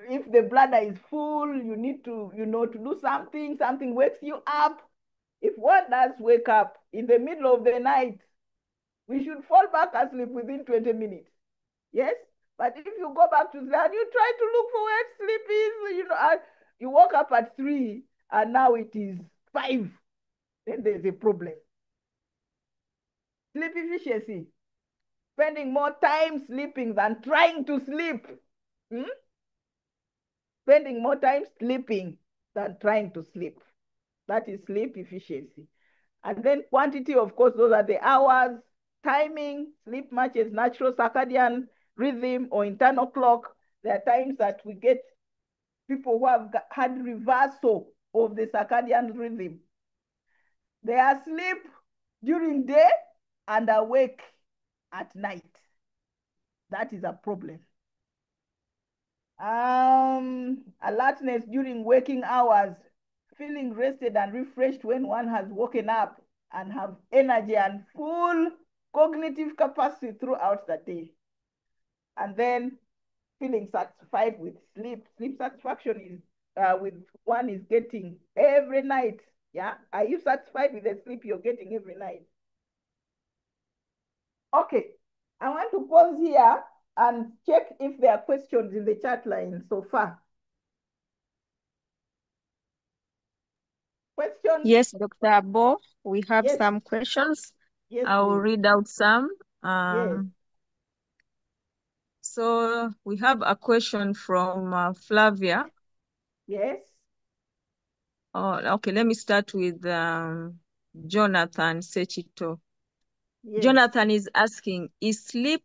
if the bladder is full, you need to, you know, to do something, something wakes you up. If one does wake up in the middle of the night, we should fall back asleep within 20 minutes. Yes? But if you go back to that, you try to look for where sleep is, you know, you woke up at 3 and now it is 5, then there's a problem. Sleep efficiency, spending more time sleeping than trying to sleep. Hmm? Spending more time sleeping than trying to sleep. That is sleep efficiency. And then quantity, of course, those are the hours, timing. Sleep matches natural circadian rhythm or internal clock. There are times that we get people who have had reversal of the circadian rhythm. They are asleep during day and awake at night. That is a problem. Alertness during waking hours, feeling rested and refreshed when one has woken up and have energy and full cognitive capacity throughout the day. And then feeling satisfied with sleep. Sleep satisfaction is with one is getting every night. Yeah. Are you satisfied with the sleep you're getting every night? Okay. I want to pause here and check if there are questions in the chat line so far. Questions? Yes, Dr. Abbo, we have Yes. some questions. Yes, I'll please. read out some. Yes. So we have a question from Flavia. Yes. Oh, okay, let me start with Jonathan Sechito. Yes. Jonathan is asking, is sleep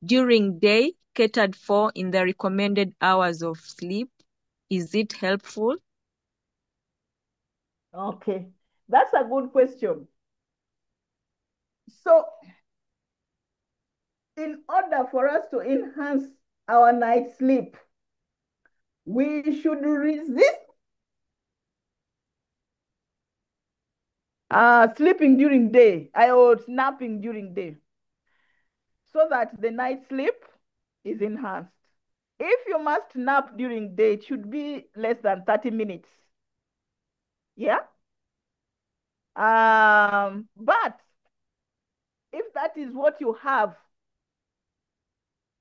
during day catered for in the recommended hours of sleep? Is it helpful? Okay. That's a good question. So, in order for us to enhance our night sleep, we should resist sleeping during day or napping during day so that the night sleep is enhanced. If you must nap during day, it should be less than 30 minutes. Yeah? But if that is what you have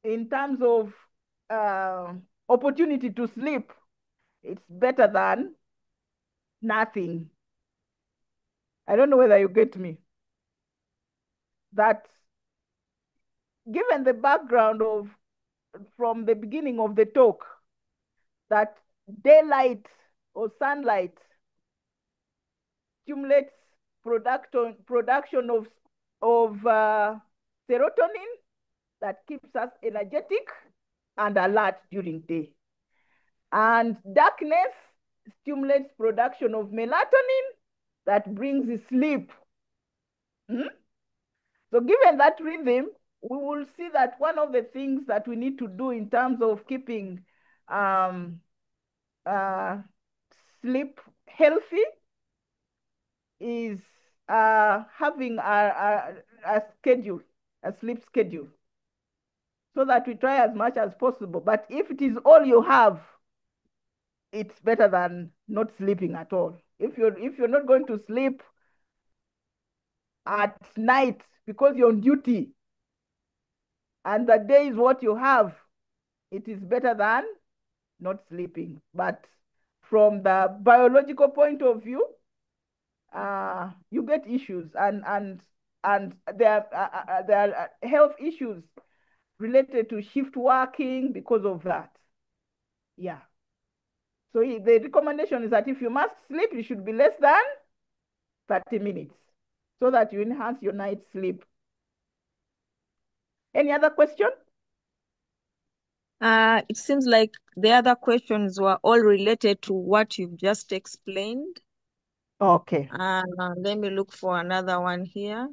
in terms of opportunity to sleep, it's better than nothing. I don't know whether you get me. That given the background of from the beginning of the talk, that daylight or sunlight stimulates production of serotonin that keeps us energetic and alert during day. And darkness stimulates production of melatonin that brings sleep. Hmm? So given that rhythm, we will see that one of the things that we need to do in terms of keeping um, uh, sleep healthy is having a schedule, a sleep schedule, so that we try as much as possible. But if it is all you have, it's better than not sleeping at all. If you're not going to sleep at night because you're on duty and the day is what you have, it is better than not sleeping. But from the biological point of view, you get issues and there are health issues related to shift working because of that. Yeah. So the recommendation is that if you must sleep, it should be less than 30 minutes so that you enhance your night sleep. Any other question? It seems like the other questions were all related to what you've just explained. Okay. Let me look for another one here.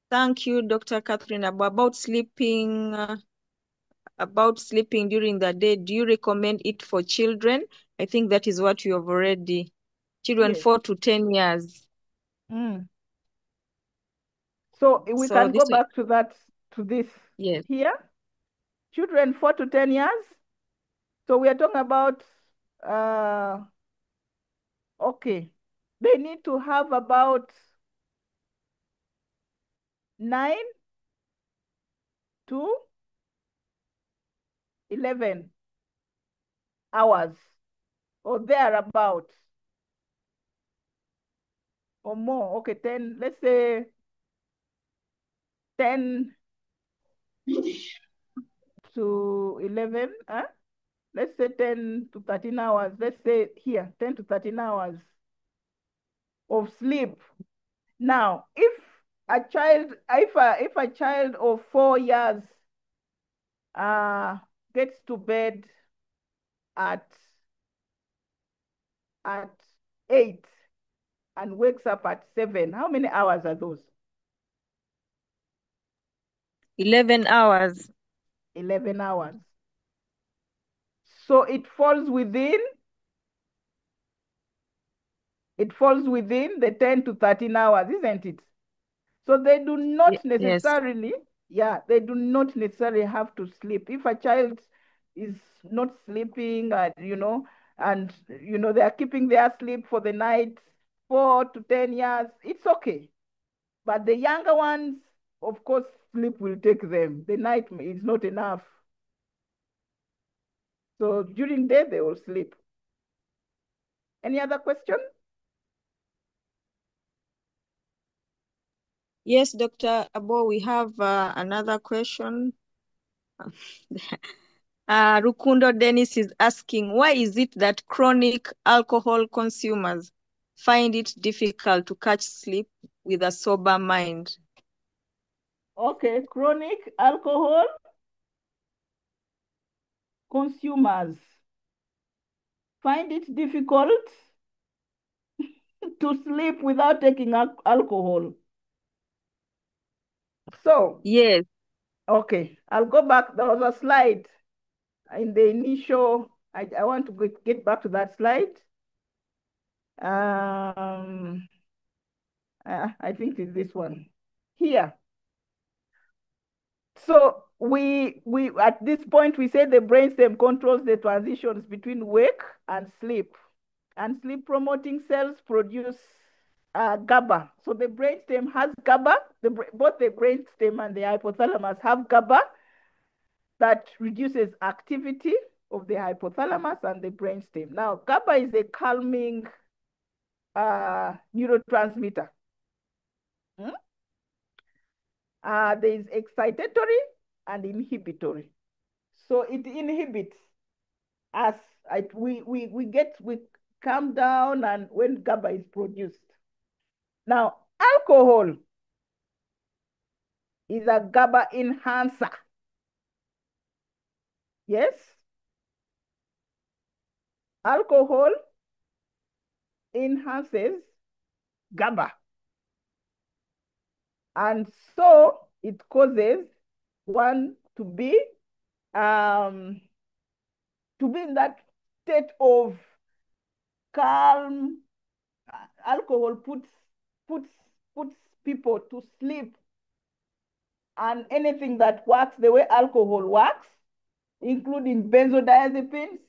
Thank you, Dr. Catherine. About sleeping during the day, do you recommend it for children? I think that is what you have already. Children Yes. 4 to 10 years. So we So can go this way, back to that, to this yes. here. Children 4 to 10 years. So we are talking about, okay, they need to have about 9 to 11 hours or thereabout or more. Okay, 10, let's say 10 to 11, let's say 10 to 13 hours. Let's say here, 10 to 13 hours of sleep. Now, if a child of 4 years gets to bed at 8 and wakes up at 7, how many hours are those? 11 hours. 11 hours. So it falls within the 10 to 13 hours, isn't it? So they do not necessarily, they do not necessarily have to sleep. If a child is not sleeping, and they are keeping their sleep for the night, 4 to 10 years, it's okay. But the younger ones, of course, sleep will take them. The night is not enough. So during day, they will sleep. Any other question? Yes, Dr. Abbo, we have another question. Rukundo Dennis is asking, why is it that chronic alcohol consumers find it difficult to catch sleep with a sober mind? Okay, chronic alcohol consumers find it difficult to sleep without taking alcohol. So, yes. Okay, I'll go back. There was a slide in the initial, I want to get back to that slide. I think it's this one here. So we at this point, we say the brainstem controls the transitions between wake and sleep. And sleep promoting cells produce GABA. So the brainstem has GABA. Both the brainstem and the hypothalamus have GABA that reduces activity of the hypothalamus and the brainstem. Now, GABA is a calming neurotransmitter. There is excitatory and inhibitory. So it inhibits us. We calm down and when GABA is produced. Now, alcohol is a GABA enhancer. Yes? Alcohol enhances GABA. And so it causes one to be in that state of calm. Alcohol puts people to sleep. And anything that works the way alcohol works, including benzodiazepines,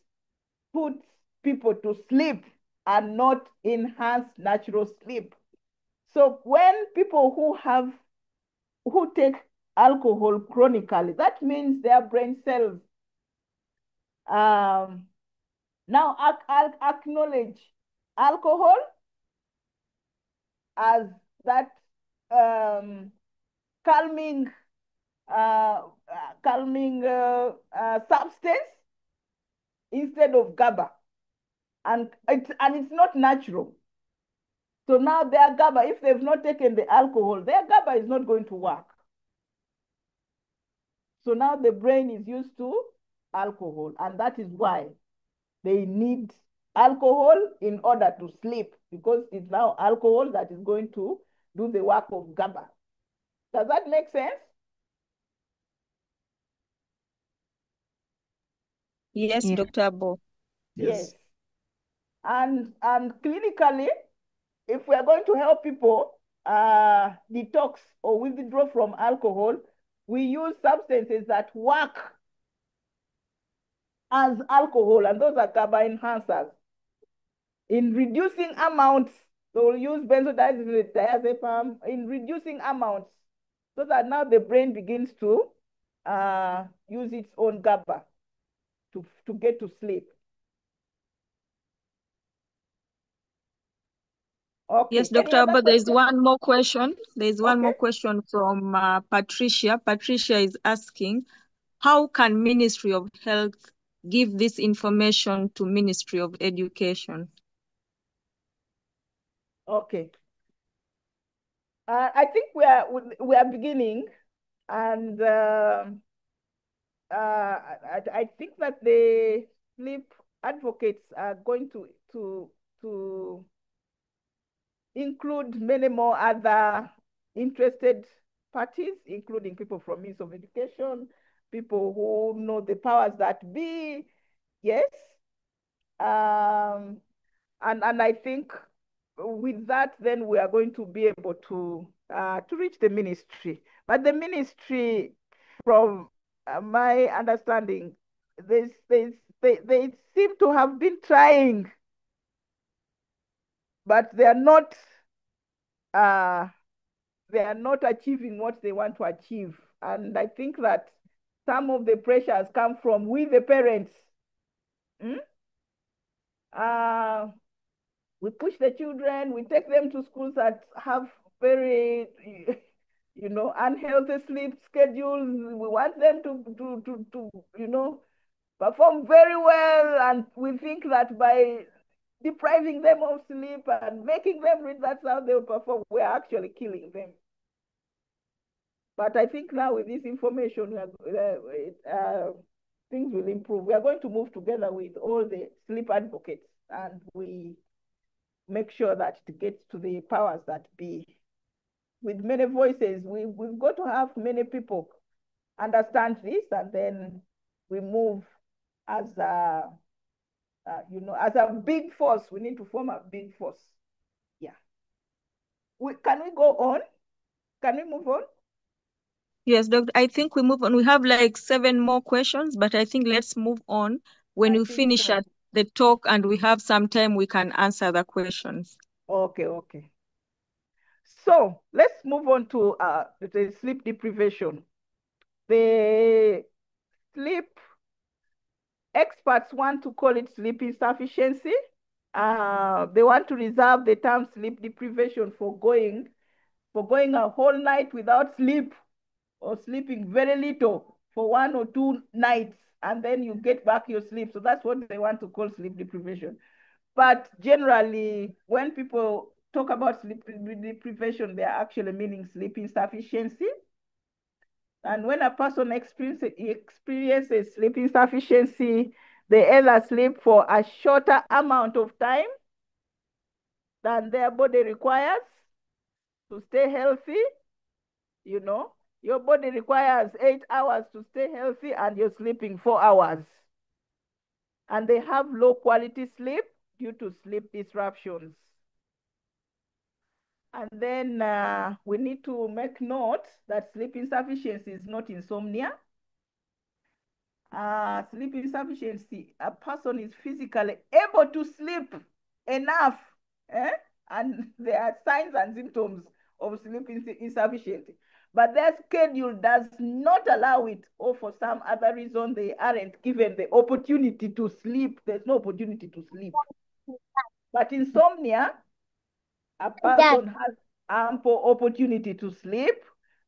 puts people to sleep and not enhance natural sleep. So when people who take alcohol chronically, that means their brain cells now acknowledge alcohol as that calming substance instead of GABA, and it's not natural. So now their GABA, if they've not taken the alcohol, their GABA is not going to work. So now the brain is used to alcohol, and that is why they need alcohol in order to sleep, because it's now alcohol that is going to do the work of GABA. Does that make sense? Yes, Yeah. Dr. Abbo. Yes. And clinically, if we are going to help people detox or withdraw from alcohol, we use substances that work as alcohol, and those are GABA enhancers. In reducing amounts, so we'll use benzodiazepam in reducing amounts, so that now the brain begins to use its own GABA to get to sleep. Okay. Yes, Any Dr. other Abbo, there is question? one more question. There is one Okay. more question from Patricia. Patricia is asking, how can Ministry of Health give this information to Ministry of Education? Okay. I think we are beginning, and I think that the sleep advocates are going to include many more other interested parties, including people from Ministry of Education, people who know the powers that be. Yes. And I think with that, then we are going to be able to reach the ministry. But the ministry, from my understanding, they seem to have been trying, but uh, they are not achieving what they want to achieve. And I think that some of the pressures come from we, the parents. Hmm? We push the children, we take them to schools that have very, unhealthy sleep schedules. We want them to perform very well. And we think that by depriving them of sleep and making them read, that's how they will perform. We're actually killing them. But I think now with this information, things will improve. We are going to move together with all the sleep advocates, and we make sure that it gets to the powers that be. With many voices, we've got to have many people understand this, and then we move as as a big force. We need to form a big force. Yeah. Can we go on? Can we move on? Yes, Doctor, I think we move on. We have like 7 more questions, but I think let's move on. When I you think finish so. the talk and we have some time, we can answer the questions. Okay, okay. So let's move on to the sleep deprivation. The sleep experts want to call it sleep insufficiency. They want to reserve the term sleep deprivation for going a whole night without sleep, or sleeping very little for 1 or 2 nights, and then you get back your sleep. So that's what they want to call sleep deprivation. But generally, when people talk about sleep deprivation, they are actually meaning sleep insufficiency. And when a person experiences sleep insufficiency, they either sleep for a shorter amount of time than their body requires to stay healthy. Your body requires 8 hours to stay healthy, and you're sleeping 4 hours. And they have low quality sleep due to sleep disruptions. And then we need to make note that sleep insufficiency is not insomnia. Sleep insufficiency, a person is physically able to sleep enough, and there are signs and symptoms of sleep insufficiency, but their schedule does not allow it, or for some other reason they aren't given the opportunity to sleep. There's no opportunity to sleep. But insomnia, a person has ample opportunity to sleep,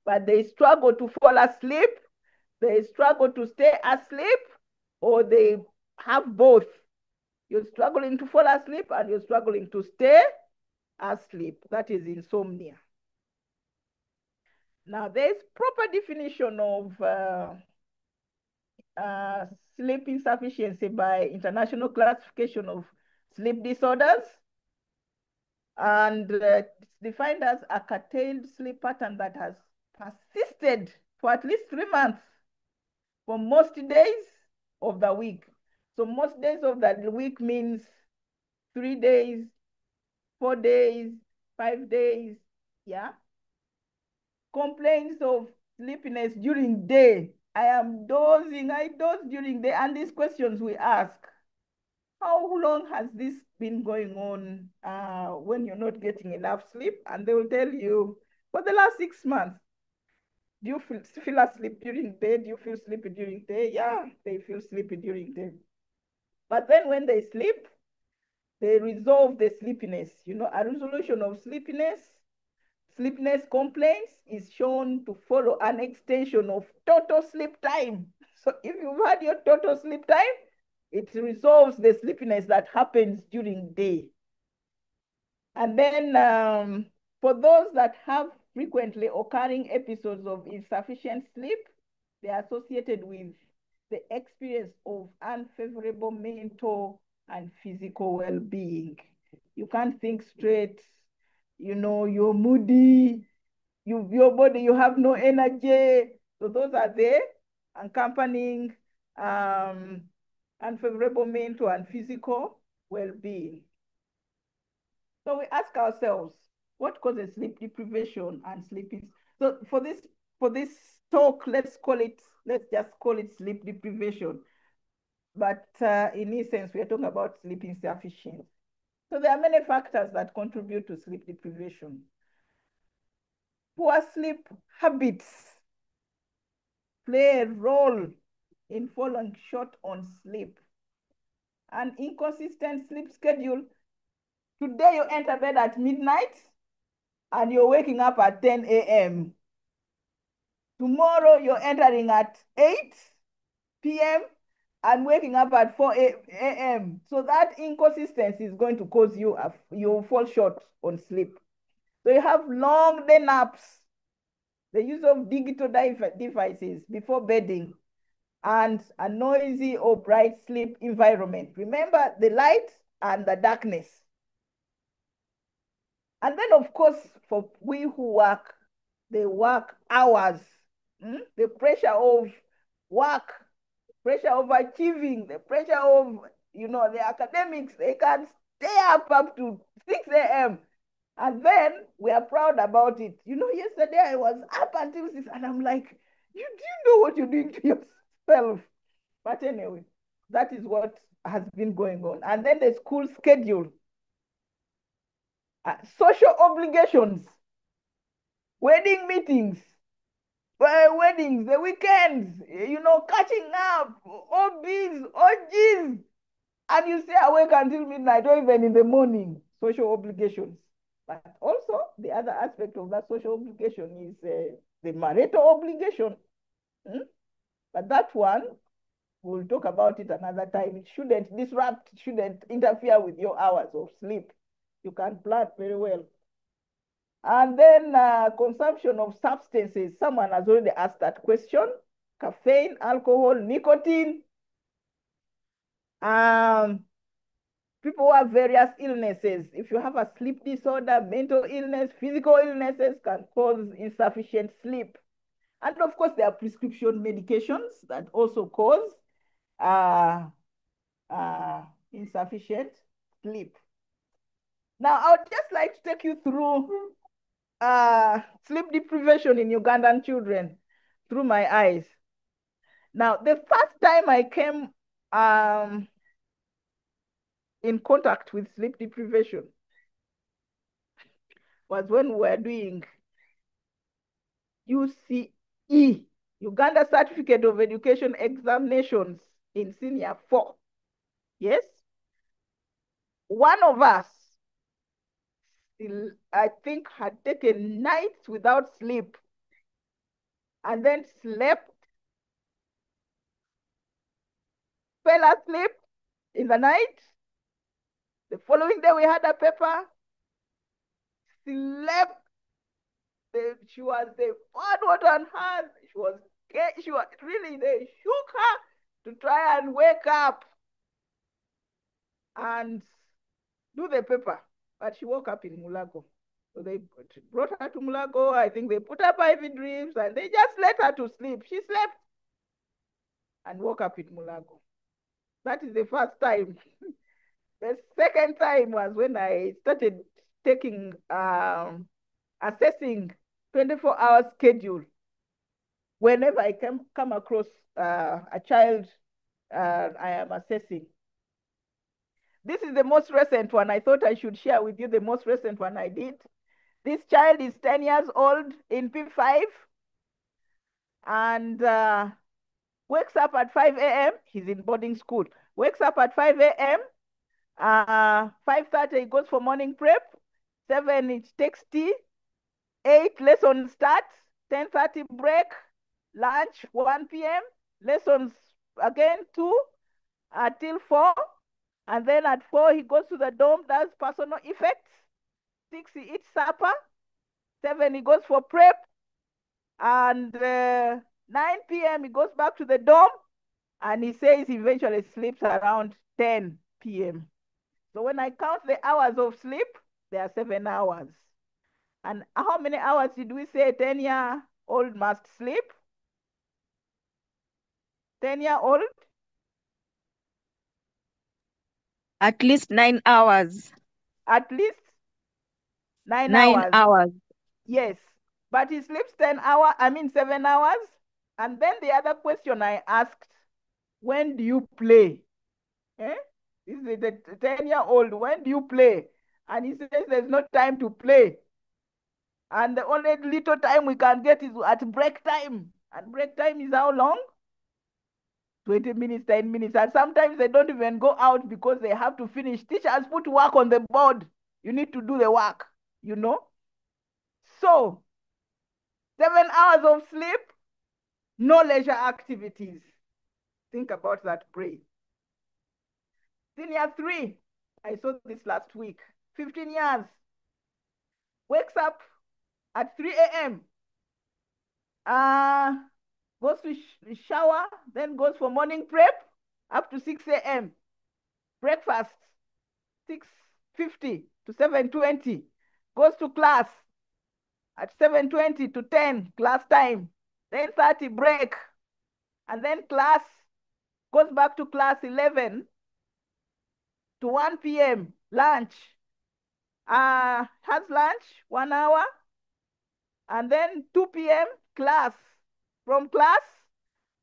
but they struggle to fall asleep, they struggle to stay asleep, or they have both. You're struggling to fall asleep and you're struggling to stay asleep. That is insomnia. Now, there's proper definition of sleep insufficiency by International Classification of Sleep Disorders. And it's defined as a curtailed sleep pattern that has persisted for at least 3 months for most days of the week. So most days of the week means 3 days, 4 days, 5 days. Yeah. Complaints of sleepiness during day. I am dozing, I doze during day. And these questions we ask, how long has this been going on when you're not getting enough sleep? And they will tell you, for the last 6 months. Do you feel asleep during day? Do you feel sleepy during day? Yeah, they feel sleepy during day. But then when they sleep, they resolve the sleepiness. You know, a resolution of sleepiness complaints is shown to follow an extension of total sleep time. So if you've had your total sleep time, it resolves the sleepiness that happens during day. And then for those that have frequently occurring episodes of insufficient sleep, they are associated with the experience of unfavorable mental and physical well-being. You can't think straight, you know, you're moody, your body, you have no energy. So those are the accompanying unfavorable mental and physical well-being. So we ask ourselves, what causes sleep deprivation and sleeping? So for this talk, let's just call it sleep deprivation. But in essence, we are talking about sleep insufficiency. So there are many factors that contribute to sleep deprivation. Poor sleep habits play a role in falling short on sleep. An inconsistent sleep schedule. Today you enter bed at midnight and you're waking up at 10 a.m. Tomorrow you're entering at 8 p.m. and waking up at 4 a.m. So that inconsistency is going to cause you fall short on sleep. So you have long day naps, the use of digital devices before bedding, and a noisy or bright sleep environment. Remember the light and the darkness. And then, of course, for we who work, the work hours, the pressure of work, pressure of achieving, the pressure of, the academics, they can stay up to 6 a.m. And then we are proud about it. You know, yesterday I was up until 6 and I'm like, do you know what you're doing to yourself? But anyway, that is what has been going on. And then the school schedule, social obligations, wedding meetings, weddings, the weekends, catching up, OBs, OGs, and you stay awake until midnight or even in the morning, social obligations. But also, the other aspect of that social obligation is the marital obligation. But that one, we'll talk about it another time. It shouldn't disrupt, shouldn't interfere with your hours of sleep. You can plan very well. And then consumption of substances. Someone has already asked that question. Caffeine, alcohol, nicotine. People who have various illnesses. If you have a sleep disorder, mental illness, physical illnesses can cause insufficient sleep. And of course, there are prescription medications that also cause insufficient sleep. Now, I would just like to take you through sleep deprivation in Ugandan children through my eyes. Now, the first time I came in contact with sleep deprivation was when we were doing UCE, Uganda Certificate of Education examinations in senior 4. Yes? One of us, I think, had taken nights without sleep and then slept, fell asleep in the night. The following day, we had a paper, slept. She was, they poured water on her. She was really, they shook her to try and wake up and do the paper. But she woke up in Mulago. So they brought her to Mulago. I think they put her IV drips and they just let her to sleep. She slept and woke up in Mulago. That is the first time. The second time was when I started taking, assessing 24-hour schedule. Whenever I come across a child I am assessing. This is the most recent one. I thought I should share with you the most recent one I did. This child is 10 years old in P5 and wakes up at 5 a.m. He's in boarding school. Wakes up at 5 a.m., 5:30 he goes for morning prep. 7 he takes tea. 8 lesson starts. 10:30 break. Lunch 1 p.m. Lessons again 2 till 4. And then at 4 he goes to the dorm, does personal effects. 6 he eats supper. 7 he goes for prep. And 9 p.m. he goes back to the dorm. And he says he eventually sleeps around 10 p.m. So when I count the hours of sleep, there are 7 hours. And how many hours did we say a 10-year-old must sleep? 10-year-old? At least 9 hours. At least 9 9 hours. hours. Yes. But he sleeps 7 hours. And then the other question I asked, when do you play? Eh? This is the 10-year-old, when do you play? And he says there's no time to play. And the only little time we can get is at break time. And break time is how long? 20 minutes, 10 minutes. And sometimes they don't even go out because they have to finish. Teachers put work on the board. You need to do the work, you know? So, 7 hours of sleep, no leisure activities. Think about that, pray. Senior 3, I saw this last week. 15 years. Wakes up at 3 a.m. Goes to shower, then goes for morning prep up to 6 a.m. Breakfast, 6:50 to 7:20. Goes to class at 7:20 to 10, class time. 10:30 break. And then class, goes back to class 11 to 1 p.m. Lunch. Has lunch, 1 hour. And then 2 p.m. class. From class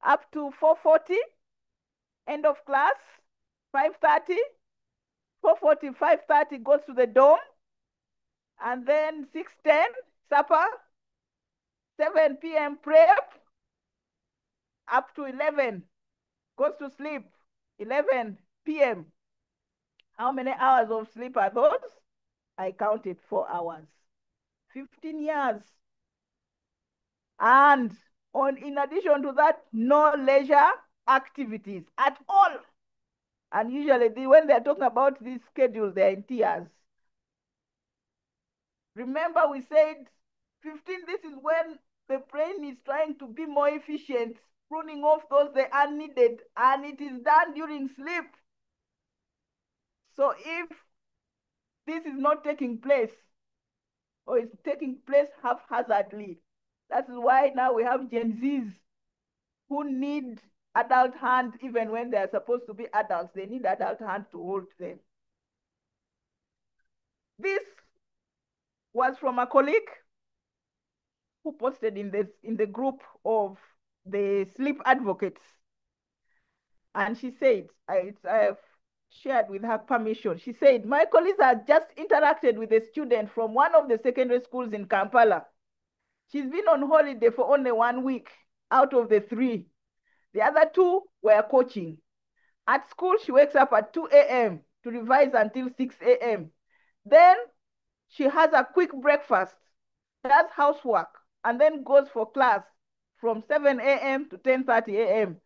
up to 4:40, end of class. 5:30, 4:40, 5:30 goes to the dorm. And then 6:10, supper. 7 p.m. prep. Up to 11, goes to sleep. 11 p.m. How many hours of sleep are those? I counted 4 hours. 15 years. And in addition to that, no leisure activities at all. And usually when they're talking about this schedule, they're in tears. Remember we said 15, this is when the brain is trying to be more efficient, pruning off those that are needed, and it is done during sleep. So if this is not taking place, or it's taking place haphazardly, that is why now we have Gen Zs who need adult hand even when they're supposed to be adults. They need adult hand to hold them. This was from a colleague who posted in the group of the sleep advocates. And she said, I have shared with her permission. She said, my colleagues have just interacted with a student from one of the secondary schools in Kampala. She's been on holiday for only 1 week out of the 3. The other 2 were coaching. At school, she wakes up at 2 a.m. to revise until 6 a.m. Then she has a quick breakfast, does housework, and then goes for class from 7 a.m. to 10:30 a.m.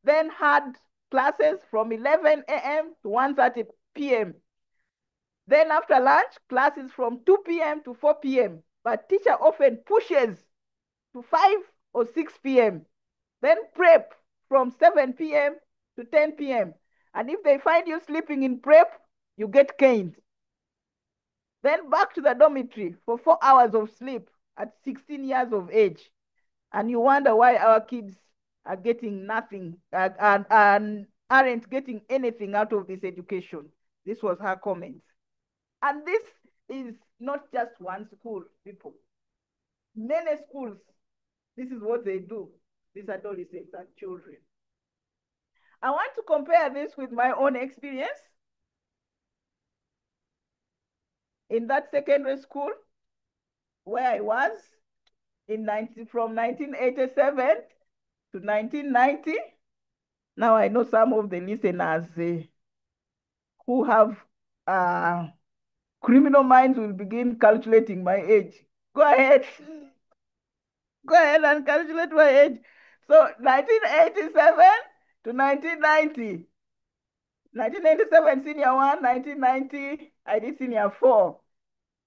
Then had classes from 11 a.m. to 1:30 p.m. Then after lunch, classes from 2 p.m. to 4 p.m. But teacher often pushes to 5 or 6 p.m. Then prep from 7 p.m. to 10 p.m. And if they find you sleeping in prep, you get caned. Then back to the dormitory for 4 hours of sleep at 16 years of age. And you wonder why our kids are getting nothing and aren't getting anything out of this education. This was her comment. And this is not just one school, people. Many schools, this is what they do, these adolescents and children. I want to compare this with my own experience in that secondary school where I was from 1987 to 1990. Now I know some of the listeners who have criminal minds will begin calculating my age. Go ahead. Go ahead and calculate my age. So 1987 to 1990. 1987 senior one, 1990 I did senior four.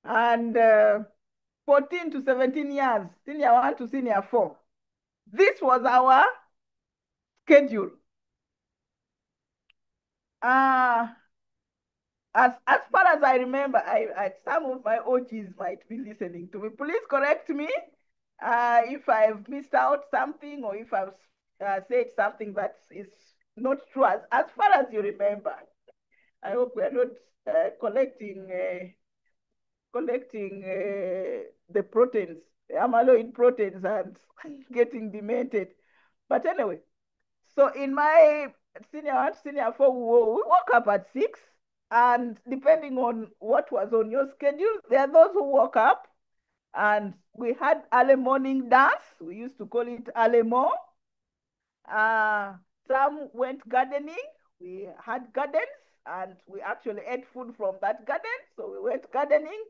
And 14 to 17 years, senior one to senior four. This was our schedule. As far as I remember, some of my OGs might be listening to me. Please correct me if I've missed out something or if I've said something that is not true. As far as you remember, I hope we are not collecting the proteins, amyloid proteins, and getting demented. But anyway, so in my senior four, we woke up at 6. And depending on what was on your schedule, there are those who woke up and we had early morning dance. We used to call it alemo. Some went gardening. We had gardens and we actually ate food from that garden. So we went gardening.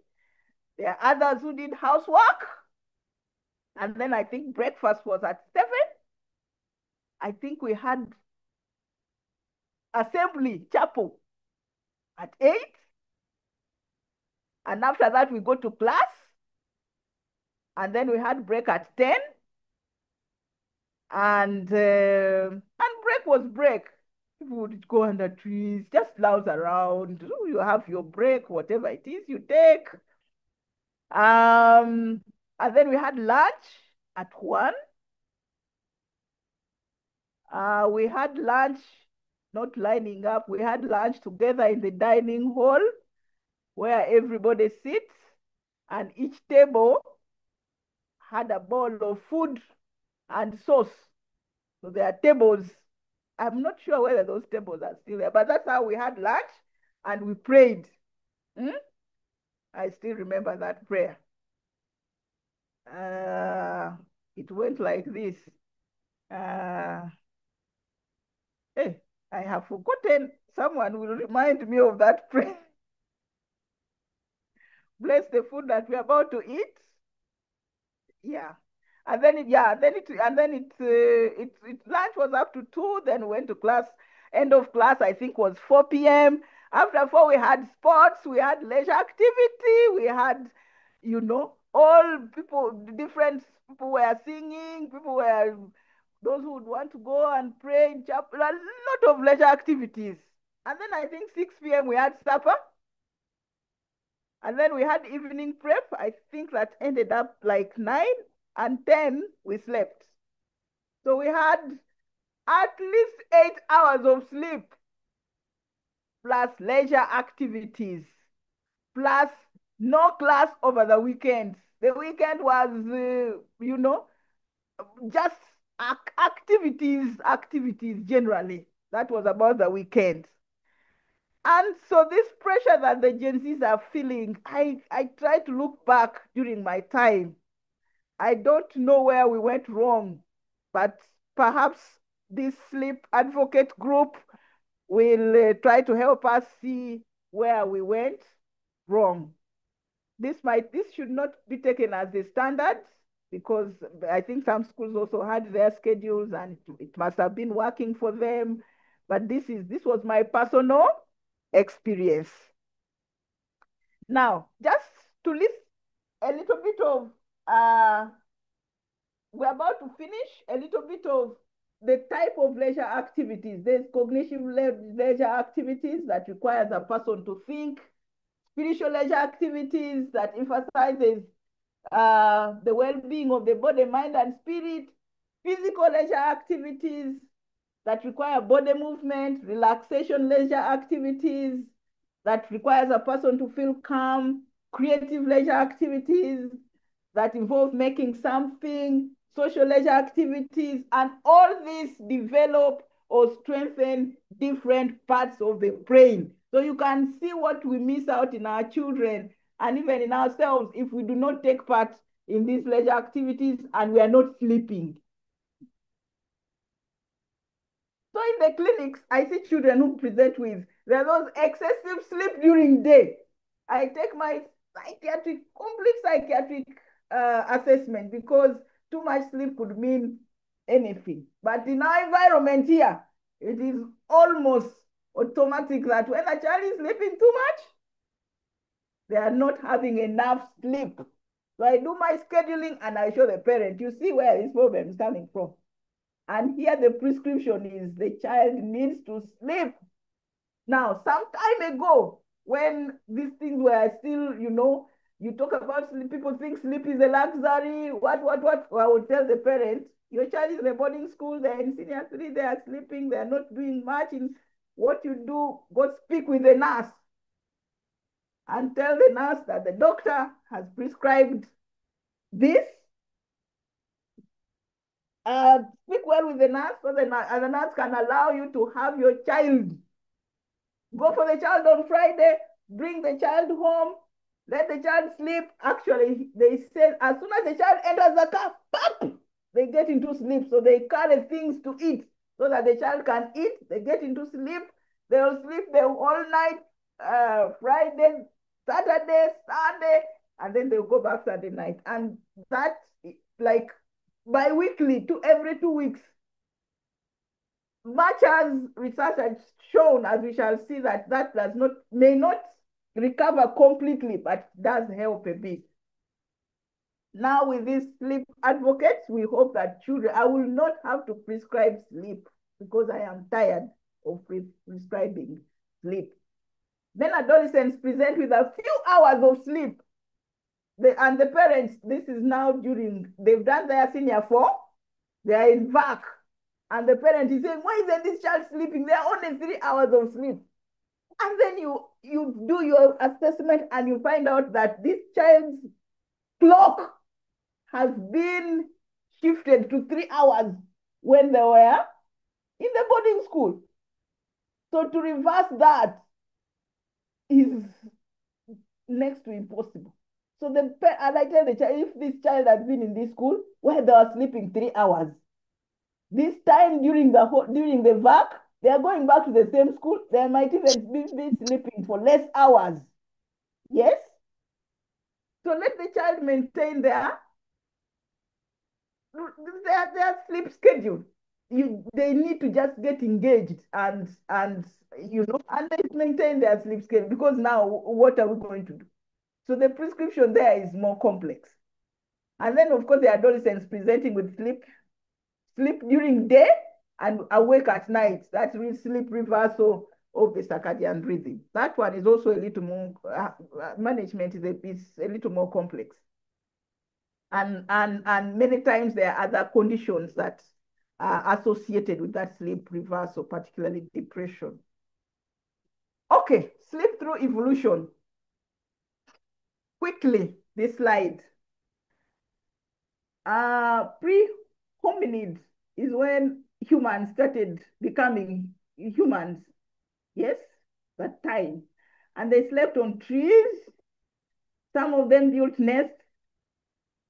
There are others who did housework. And then I think breakfast was at 7. I think we had assembly, chapel at 8. And after that, we go to class. And then we had break at 10. And break was break. People would go under trees, just lounge around. You have your break, whatever it is you take. And then we had lunch at 1. We had lunch, not lining up. We had lunch together in the dining hall where everybody sits, and each table had a bowl of food and sauce. So there are tables. I'm not sure whether those tables are still there, but that's how we had lunch and we prayed. I still remember that prayer. It went like this. Hey, I have forgotten. Someone will remind me of that prayer. Bless the food that we're about to eat. Yeah. And then lunch was up to 2, then we went to class. End of class, I think, was 4 p.m. After 4, we had sports, we had leisure activity, we had, all people, different people were singing, those who would want to go and pray in chapel, a lot of leisure activities. And then I think 6 p.m. we had supper. And then we had evening prep. I think that ended up like 9, and 10 we slept. So we had at least 8 hours of sleep, plus leisure activities, plus no class over the weekend. The weekend was, just activities generally. That was about the weekend. And so this pressure that the Gen Zs are feeling, I try to look back during my time. I don't know where we went wrong, but perhaps this sleep advocate group will try to help us see where we went wrong. This should not be taken as the standard, because I think some schools also had their schedules and it must have been working for them. But this was my personal experience. Now, just to list a little bit of, we're about to finish a little bit of the type of leisure activities. There's cognitive leisure activities that requires a person to think, spiritual leisure activities that emphasizes the well-being of the body, mind, and spirit, physical leisure activities that require body movement, relaxation leisure activities that requires a person to feel calm, creative leisure activities that involve making something, social leisure activities, and all these develop or strengthen different parts of the brain. So you can see what we miss out in our children and even in ourselves if we do not take part in these leisure activities and we are not sleeping. So in the clinics, I see children who present with There was excessive sleep during day. I take my complete psychiatric assessment because too much sleep could mean anything. But in our environment here, it is almost automatic that when a child is sleeping too much, they are not having enough sleep. So I do my scheduling and I show the parent, you see where this problem is coming from. And here the prescription is the child needs to sleep. Now, some time ago, when these things were still, you talk about sleep, people think sleep is a luxury, what. I would tell the parent, your child is in a boarding school, they're in senior three, they are sleeping, they're not doing much. In what you do, go speak with the nurse and tell the nurse that the doctor has prescribed this. Speak well with the nurse so the nurse can allow you to have your child. Go for the child on Friday, bring the child home, let the child sleep. Actually, they say as soon as the child enters the car, pop, they get into sleep. So they carry things to eat so that the child can eat. They get into sleep. They'll sleep the whole night, Friday, Saturday, Sunday, and then they'll go back Saturday night. And that, like, bi-weekly, every 2 weeks. Much as research has shown, as we shall see, that may not recover completely, but does help a bit. Now with these sleep advocates, we hope that children, I will not have to prescribe sleep because I am tired of prescribing sleep. Then adolescents present with a few hours of sleep. And the parents, this is now they've done their senior 4, they are in VAC. And the parent is saying, why isn't this child sleeping? There are only 3 hours of sleep. And then you do your assessment and you find out that this child's clock has been shifted to 3 hours when they were in the boarding school. So to reverse that is next to impossible. So and I tell the child, if this child had been in this school where they are sleeping 3 hours, this time during the VAC, they are going back to the same school. They might even be sleeping for less hours. Yes? So let the child maintain their sleep schedule. They need to just get engaged and they maintain their sleep schedule, because now what are we going to do? So the prescription there is more complex. And then of course the adolescents presenting with sleep during day and awake at night. That's real sleep reversal of the circadian rhythm. That one is also a little more, management is a little more complex. And many times there are other conditions that are associated with that sleep reversal, particularly depression. Okay, sleep through evolution. Quickly, this slide. Pre-hominid is when humans started becoming humans. Yes, that time. And they slept on trees. Some of them built nests.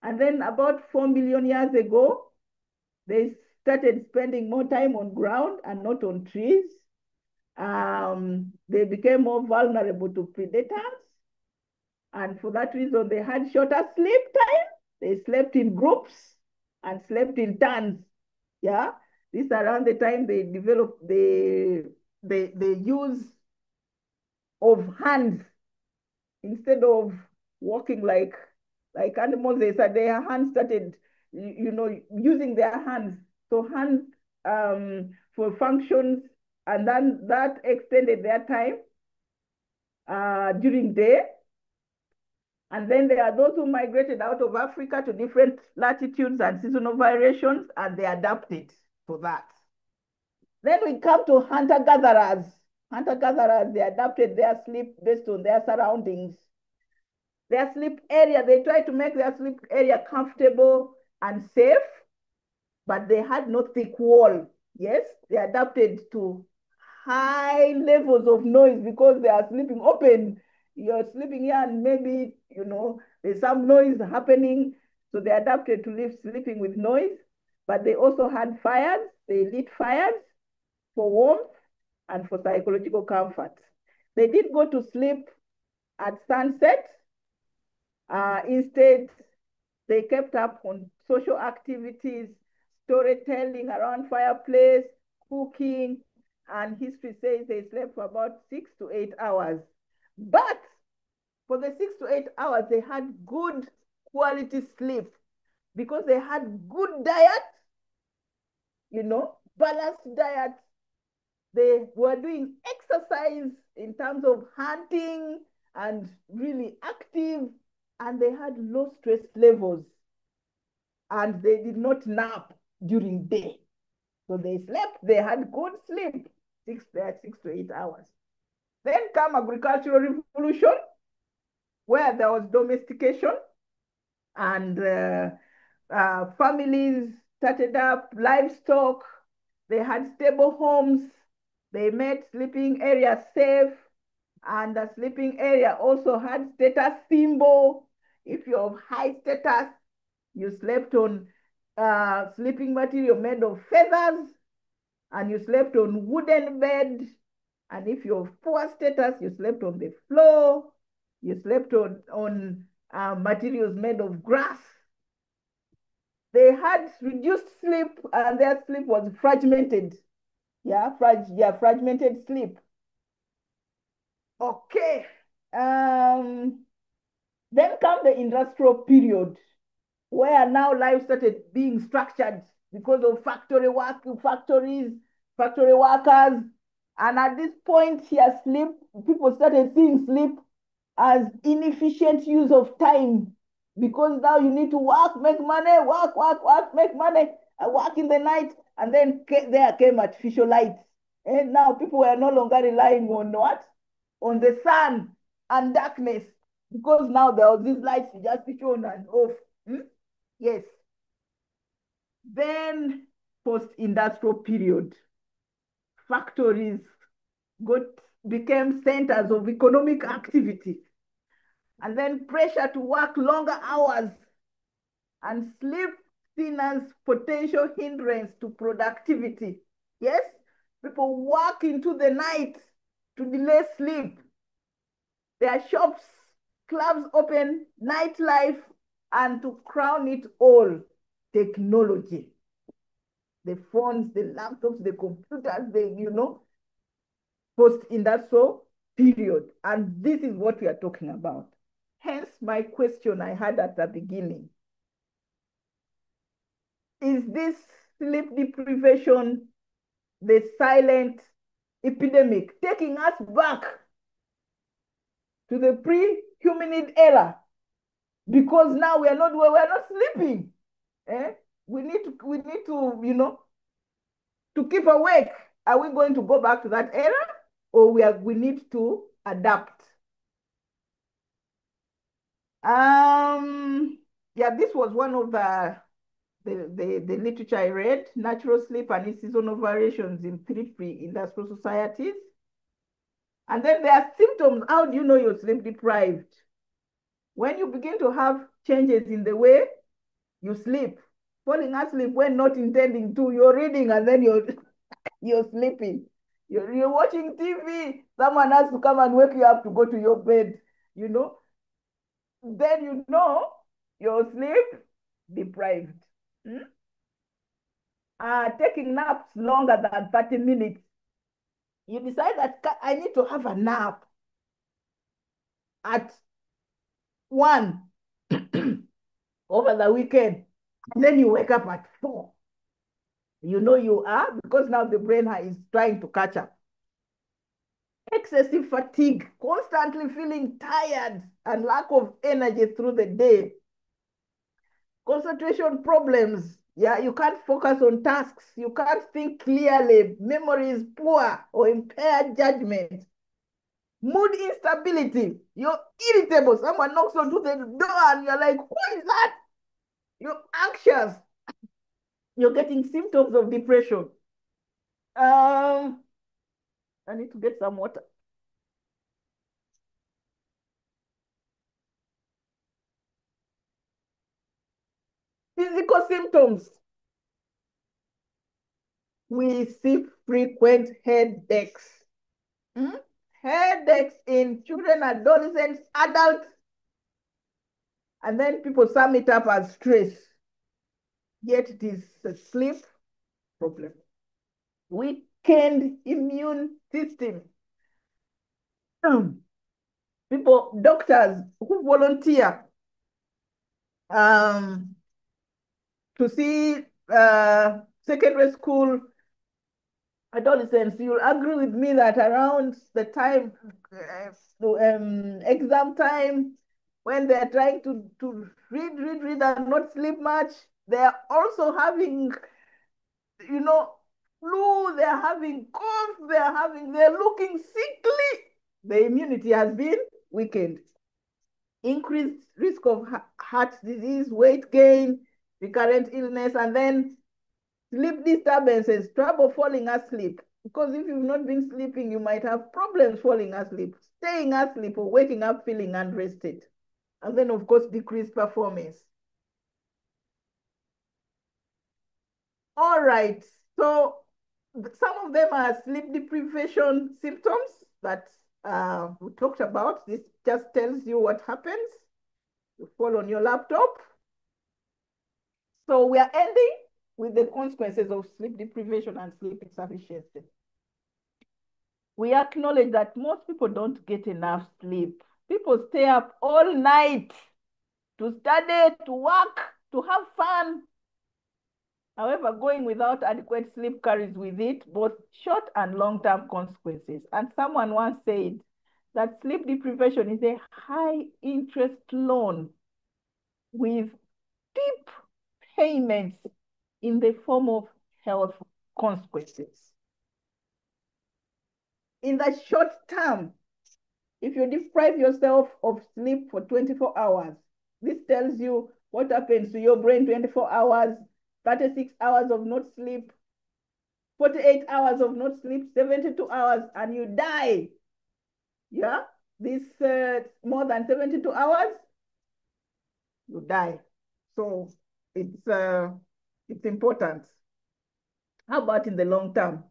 And then about 4 million years ago, they started spending more time on ground and not on trees. They became more vulnerable to predators. And for that reason, they had shorter sleep time. They slept in groups and slept in turns. Yeah, this around the time they developed the use of hands instead of walking like animals. Their hands started, using their hands. So hands for functions, and then that extended their time during day. And then there are those who migrated out of Africa to different latitudes and seasonal variations, and they adapted to that. Then we come to hunter-gatherers. Hunter-gatherers, they adapted their sleep based on their surroundings. Their sleep area, they try to make their sleep area comfortable and safe, but they had no thick wall. Yes, they adapted to high levels of noise because they are sleeping open. You're sleeping here and maybe, there's some noise happening. So they adapted to sleeping with noise, but they also had fires. They lit fires for warmth, and for psychological comfort. They didn't go to sleep at sunset. Instead, they kept up on social activities, storytelling around fireplace, cooking, and history says they slept for about 6 to 8 hours. But for the 6 to 8 hours, they had good quality sleep because they had good diet, balanced diet. They were doing exercise in terms of hunting and really active, and they had low stress levels, and they did not nap during day. So they slept, they had good sleep, 6 to 8 hours. Then come agricultural revolution, where there was domestication and families started up, livestock, they had stable homes, they made sleeping areas safe, and the sleeping area also had status symbol. If you're of high status, you slept on sleeping material made of feathers, and you slept on wooden bed. And if you're of poor status, you slept on the floor, you slept on materials made of grass. They had reduced sleep, and their sleep was fragmented. Fragmented sleep. Okay. Then come the industrial period, where now life started being structured because of factory workers. And at this point here, people started seeing sleep as inefficient use of time, because now you need to work, make money, work, make money, and work in the night. And then there came artificial light. And now people were no longer relying on what? On the sun and darkness, because now there was these lights to just switch on and off. Yes. Then post-industrial period, factories became centers of economic activity. And then pressure to work longer hours, and sleep seen as potential hindrance to productivity. Yes, people work into the night to delay sleep. There are shops, clubs open, nightlife, and to crown it all, technology. The phones, the laptops, the computers, post-industrial period. And this is what we are talking about. Hence my question I had at the beginning. Is this sleep deprivation the silent epidemic taking us back to the pre-humanid era? Because now we're not sleeping. We need to, to keep awake. Are we going to go back to that era, or we need to adapt? This was one of the literature I read, Natural Sleep and its Seasonal Variations in 3 Pre-Industrial Societies. And then there are symptoms. How do you know you're sleep deprived? When you begin to have changes in the way you sleep, falling asleep when not intending to, you're reading and then you're sleeping. You're watching TV, someone has to come and wake you up to go to your bed, then you're sleep deprived. Taking naps longer than 30 minutes. You decide that I need to have a nap at 1 over the weekend, and then you wake up at 4. You are, because now the brain is trying to catch up. Excessive fatigue, constantly feeling tired and lack of energy through the day. Concentration problems. You can't focus on tasks. You can't think clearly. Memory is poor or impaired judgment. Mood instability. You're irritable. Someone knocks onto the door and you're like, who is that? You're anxious. You're getting symptoms of depression. I need to get some water. Physical symptoms. We see frequent headaches. Headaches in children, adolescents, adults, and then people sum it up as stress. Yet it is a sleep problem. Weakened immune system. People, doctors who volunteer to see secondary school adolescents, you'll agree with me that around the time, exam time, when they're trying to read and not sleep much, they're also having, flu, they're having cough, they're looking sickly. The immunity has been weakened. Increased risk of heart disease, weight gain, recurrent illness, and then sleep disturbances, trouble falling asleep. Because if you've not been sleeping, you might have problems falling asleep, staying asleep, or waking up feeling unrested. And then, of course, decreased performance. All right. So some of them are sleep deprivation symptoms that we talked about. This just tells you what happens. You fall on your laptop. So we are ending with the consequences of sleep deprivation and sleep insufficiency. We acknowledge that most people don't get enough sleep. People stay up all night to study, to work, to have fun. However, going without adequate sleep carries with it both short and long-term consequences. And someone once said that sleep deprivation is a high-interest loan with deep payments in the form of health consequences. In the short term, if you deprive yourself of sleep for 24 hours, this tells you what happens to your brain 24 hours, 36 hours of not sleep, 48 hours of not sleep, 72 hours, and you die. Yeah, this more than 72 hours, you die. So it's important. How about in the long term?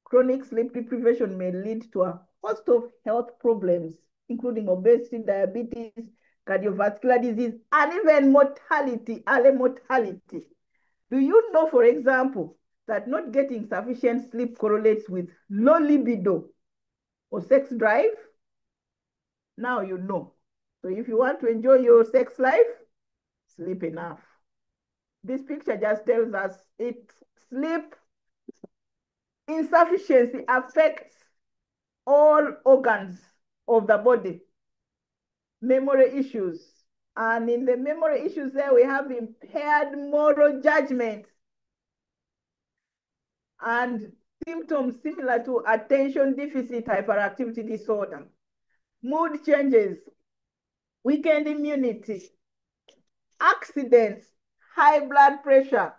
Chronic sleep deprivation may lead to a host of health problems, including obesity, diabetes, cardiovascular disease, and even mortality, early mortality. Do you know, for example, that not getting sufficient sleep correlates with low libido or sex drive? Now you know. So if you want to enjoy your sex life, sleep enough. This picture just tells us sleep insufficiency affects all organs of the body. Memory issues. And in the memory issues there, we have impaired moral judgment and symptoms similar to attention deficit hyperactivity disorder, mood changes, weakened immunity, accidents, high blood pressure,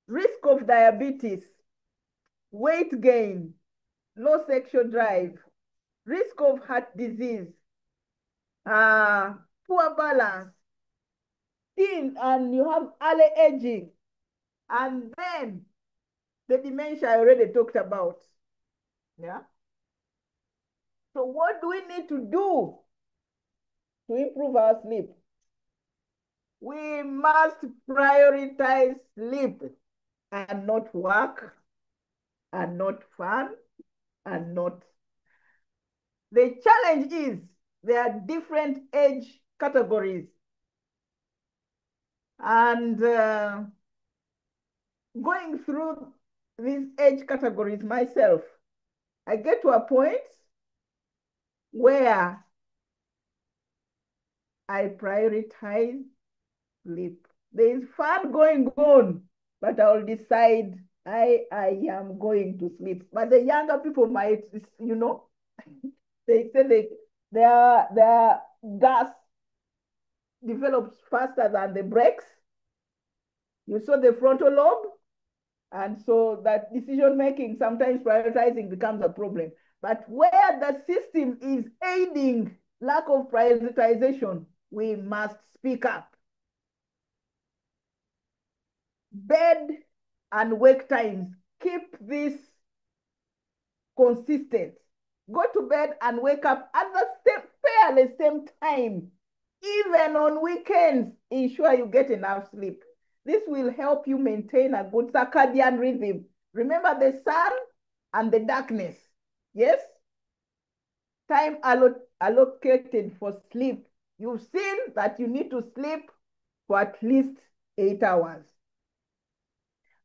risk of diabetes, weight gain, low sexual drive, risk of heart disease, poor balance, and you have early aging, and then the dementia I already talked about. Yeah. So what do we need to do to improve our sleep? We must prioritize sleep and not work and not fun and not. The challenge is there are different age categories. And going through these age categories myself, I get to a point where I prioritize sleep. There is fun going on, but I'll decide I am going to sleep. But the younger people might, they say their gas develops faster than the brakes. You saw the frontal lobe, and so that decision making, sometimes prioritizing becomes a problem. But where the system is aiding lack of prioritization, we must speak up. Bed and wake times, keep this consistent. go to bed and wake up at the fairly same time. Even on weekends, ensure you get enough sleep. This will help you maintain a good circadian rhythm. Remember the sun and the darkness. Yes? Time allocated for sleep. You've seen that you need to sleep for at least 8 hours.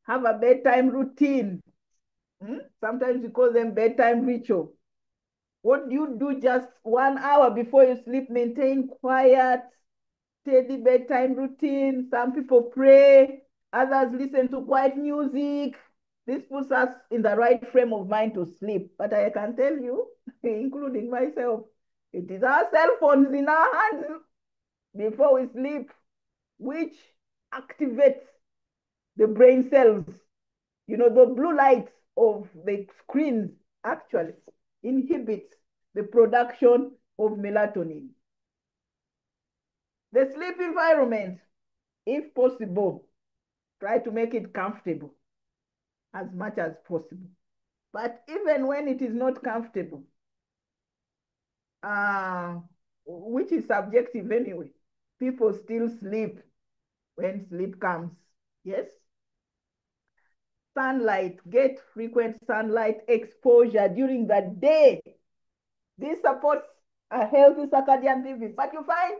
Have a bedtime routine. Sometimes we call them bedtime ritual. What do you do just 1 hour before you sleep? Maintain quiet, steady bedtime routine. Some people pray, others listen to quiet music. This puts us in the right frame of mind to sleep. But I can tell you, including myself, it is our cell phones in our hands before we sleep, which activates the brain cells. You know, the blue light of the screens actually inhibits the production of melatonin. The sleep environment, if possible, try to make it comfortable as much as possible. But even when it is not comfortable, which is subjective anyway, people still sleep when sleep comes. Yes? Sunlight, get frequent sunlight exposure during the day. This supports a healthy circadian rhythm. But you find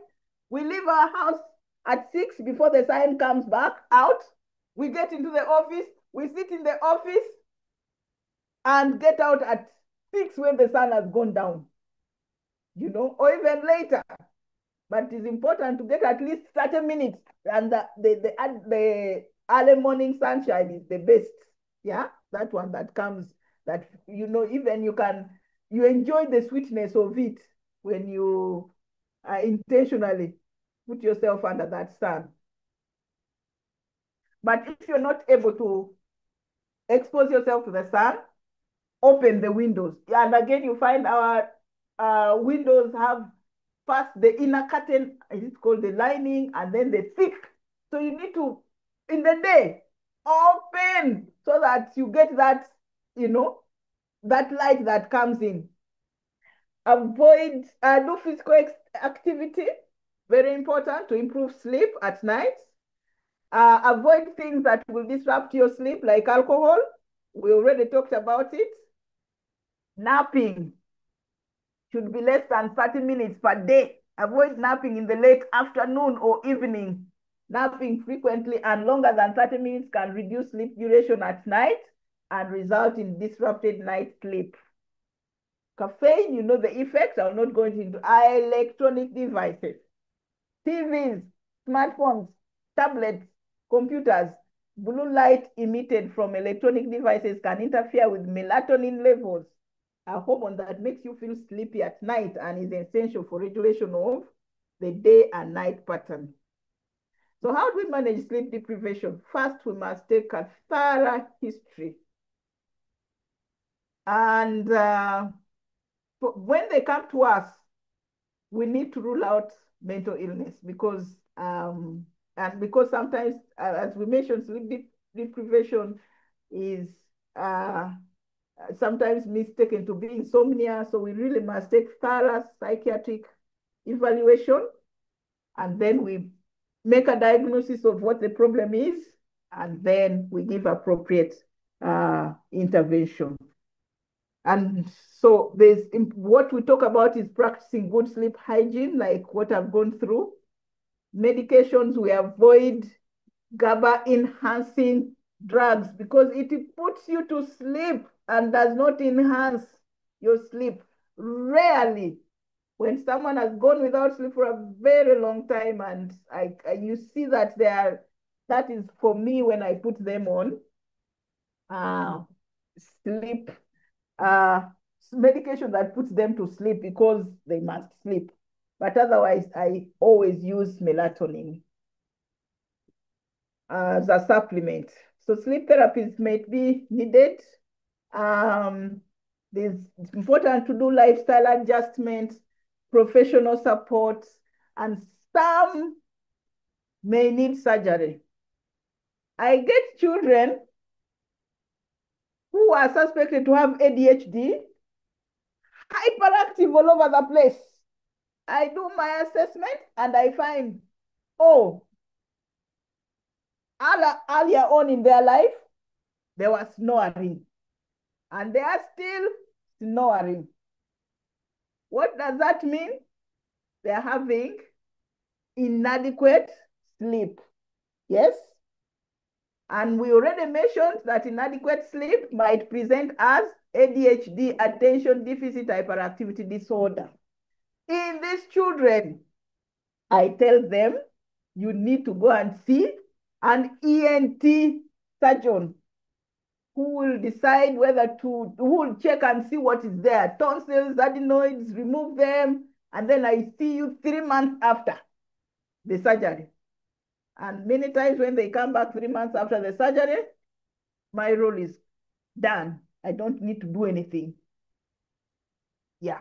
we leave our house at 6 before the sun comes back out. We get into the office, we sit in the office and get out at 6 when the sun has gone down, you know, or even later. But it is important to get at least 30 minutes, and the early morning sunshine is the best. Yeah, that one that comes, that, you know, even you enjoy the sweetness of it when you intentionally put yourself under that sun. But if you're not able to expose yourself to the sun, open the windows. And again, you find our windows have first the inner curtain, it's called the lining, and then the thick. So you need to, in the day, open so that you get that, you know, that light that comes in. Avoid, do physical activity, very important to improve sleep at night. Avoid things that will disrupt your sleep, like alcohol. We already talked about it. Napping should be less than 30 minutes per day. Avoid napping in the late afternoon or evening. Napping frequently and longer than 30 minutes can reduce sleep duration at night and result in disrupted night sleep. Caffeine, you know the effects. I'm not going into electronic devices, TVs, smartphones, tablets, computers. Blue light emitted from electronic devices can interfere with melatonin levels, a hormone that makes you feel sleepy at night and is essential for regulation of the day and night pattern. So how do we manage sleep deprivation? First, we must take a thorough history. And when they come to us, we need to rule out mental illness because sometimes, as we mentioned, sleep deprivation is sometimes mistaken to be insomnia. So we really must take thorough psychiatric evaluation, and then we make a diagnosis of what the problem is, and then we give appropriate intervention. And so what we talk about is practicing good sleep hygiene, like what I've gone through. Medications, we avoid GABA enhancing drugs because it puts you to sleep and does not enhance your sleep. Rarely, when someone has gone without sleep for a very long time, and you see that that is for me when I put them on sleep medication that puts them to sleep because they must sleep. But otherwise, I always use melatonin as a supplement. So sleep therapies might be needed. It's important to do lifestyle adjustments, professional support, and some may need surgery. I get children who are suspected to have ADHD, hyperactive all over the place. I do my assessment and I find, oh, earlier on in their life, they were snoring. And they are still snoring. What does that mean? They are having inadequate sleep. Yes? And we already mentioned that inadequate sleep might present as ADHD, attention deficit hyperactivity disorder. In these children, I tell them, you need to go and see an ENT surgeon who will decide who will check and see what is there. Tonsils, adenoids, remove them, and then I see you 3 months after the surgery. And many times when they come back 3 months after the surgery, my role is done. I don't need to do anything. Yeah.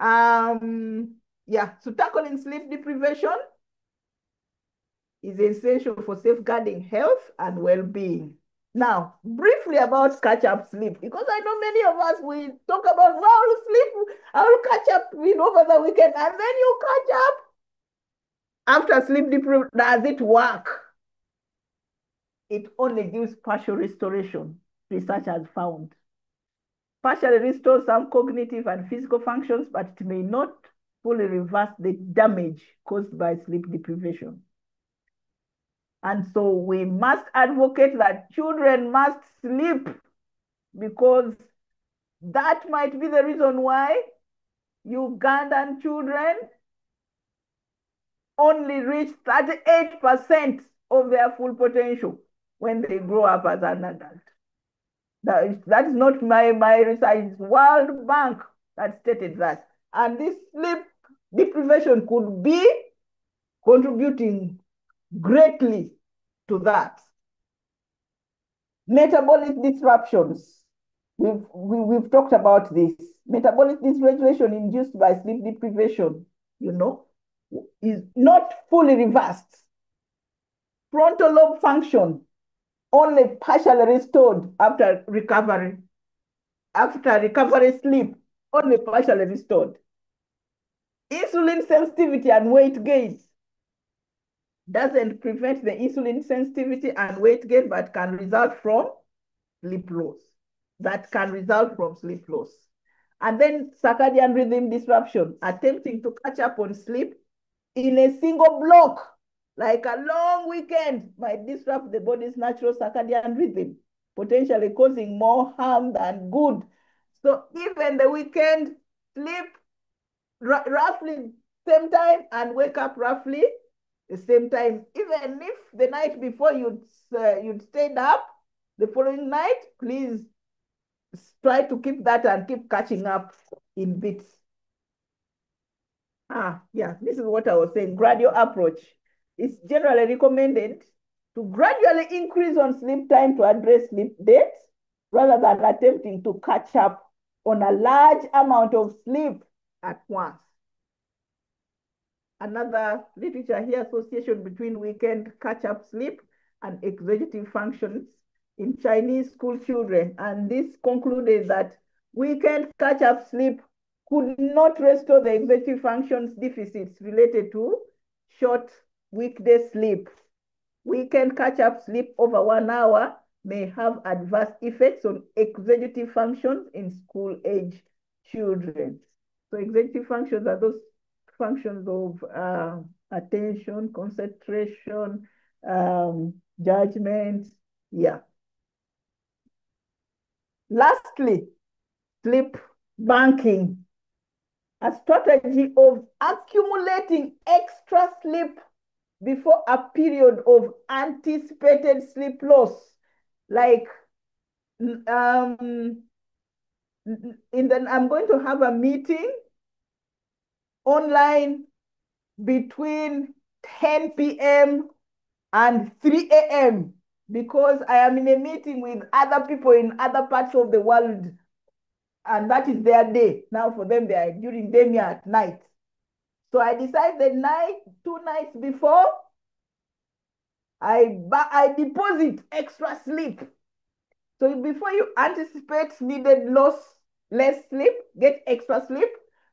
So tackling sleep deprivation is essential for safeguarding health and well-being. Now, briefly about catch-up sleep, because I know many of us, we talk about, well, sleep, I'll catch up over the weekend, and then you catch up. After sleep deprivation, does it work? It only gives partial restoration, research has found. Partially restores some cognitive and physical functions, but it may not fully reverse the damage caused by sleep deprivation. And so we must advocate that children must sleep, because that might be the reason why Ugandan children only reach 38% of their full potential when they grow up as an adult. That is not my research, it's World Bank that stated that. And this sleep deprivation could be contributing greatly to that. Metabolic disruptions. We've talked about this. Metabolic dysregulation induced by sleep deprivation, is not fully reversed. Frontal lobe function only partially restored after recovery. After recovery sleep, only partially restored. Insulin sensitivity and weight gain doesn't prevent the insulin sensitivity and weight gain, but can result from sleep loss. And then circadian rhythm disruption, attempting to catch up on sleep in a single block, like a long weekend, might disrupt the body's natural circadian rhythm, potentially causing more harm than good. So even the weekend, sleep roughly same time and wake up roughly the same time. Even if the night before you'd stayed up, the following night, please try to keep that and keep catching up in bits. This is what I was saying. Gradual approach. It's generally recommended to gradually increase on sleep time to address sleep debt, rather than attempting to catch up on a large amount of sleep at once. Another literature here, association between weekend catch-up sleep and executive functions in Chinese school children. And this concluded that weekend catch-up sleep could not restore the executive functions deficits related to short weekday sleep. Weekend catch-up sleep over 1 hour may have adverse effects on executive functions in school-age children. So executive functions are those functions of attention, concentration, judgment. Lastly, sleep banking, a strategy of accumulating extra sleep before a period of anticipated sleep loss. Like, I'm going to have a meeting online between 10 p.m. and 3 a.m. because I am in a meeting with other people in other parts of the world, and that is their day. Now for them, they are during day, me at night. So I decide the night, 2 nights before, I deposit extra sleep. So before you anticipate needed loss, less sleep, get extra sleep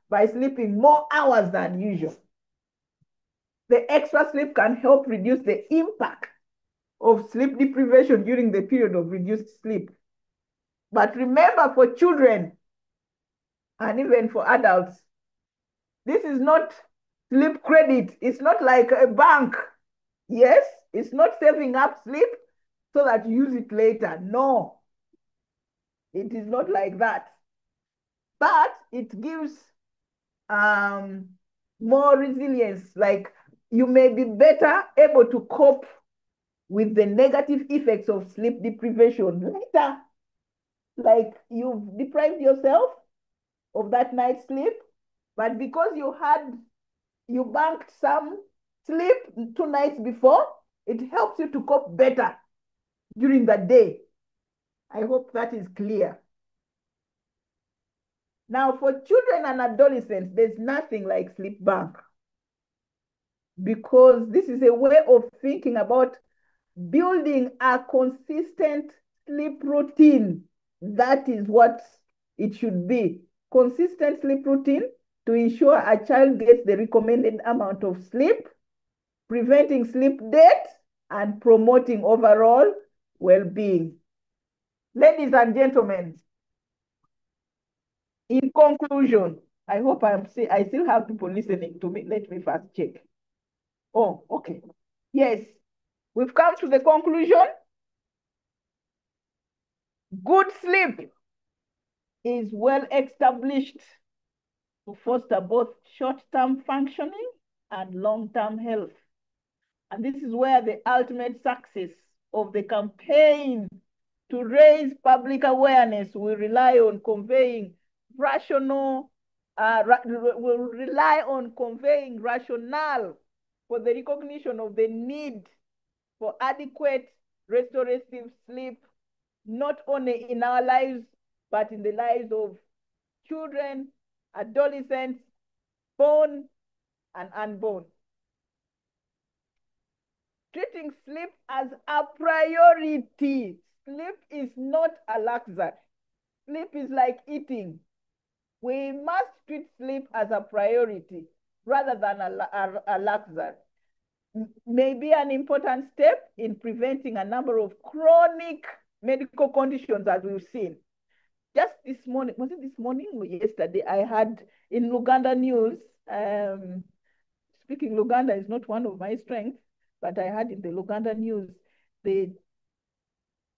by sleeping more hours than usual. The extra sleep can help reduce the impact of sleep deprivation during the period of reduced sleep. But remember, for children and even for adults, this is not sleep credit. It's not like a bank. Yes, it's not saving up sleep so that you use it later. No, it is not like that. But it gives more resilience. Like, you may be better able to cope with the negative effects of sleep deprivation later. Like, you've deprived yourself of that night's sleep, but because you banked some sleep 2 nights before, it helps you to cope better during the day. I hope that is clear. Now, for children and adolescents, there's nothing like sleep bank, because this is a way of thinking about building a consistent sleep routine. That is what it should be. Consistent sleep routine to ensure a child gets the recommended amount of sleep, preventing sleep debt, and promoting overall well-being. Ladies and gentlemen, in conclusion, I hope I still have people listening to me. Let me first check. Oh, okay. Yes, we've come to the conclusion. Good sleep is well established to foster both short-term functioning and long-term health. And this is where the ultimate success of the campaign to raise public awareness will rely on conveying rationale for the recognition of the need for adequate restorative sleep, not only in our lives, but in the lives of children, adolescents, born and unborn. Treating sleep as a priority. Sleep is not a luxury. Sleep is like eating. We must treat sleep as a priority rather than a luxury. May be an important step in preventing a number of chronic medical conditions, as we've seen. Just this morning, was it this morning or yesterday, I had in Luganda News, speaking Luganda is not one of my strengths, but I had in the Luganda News, the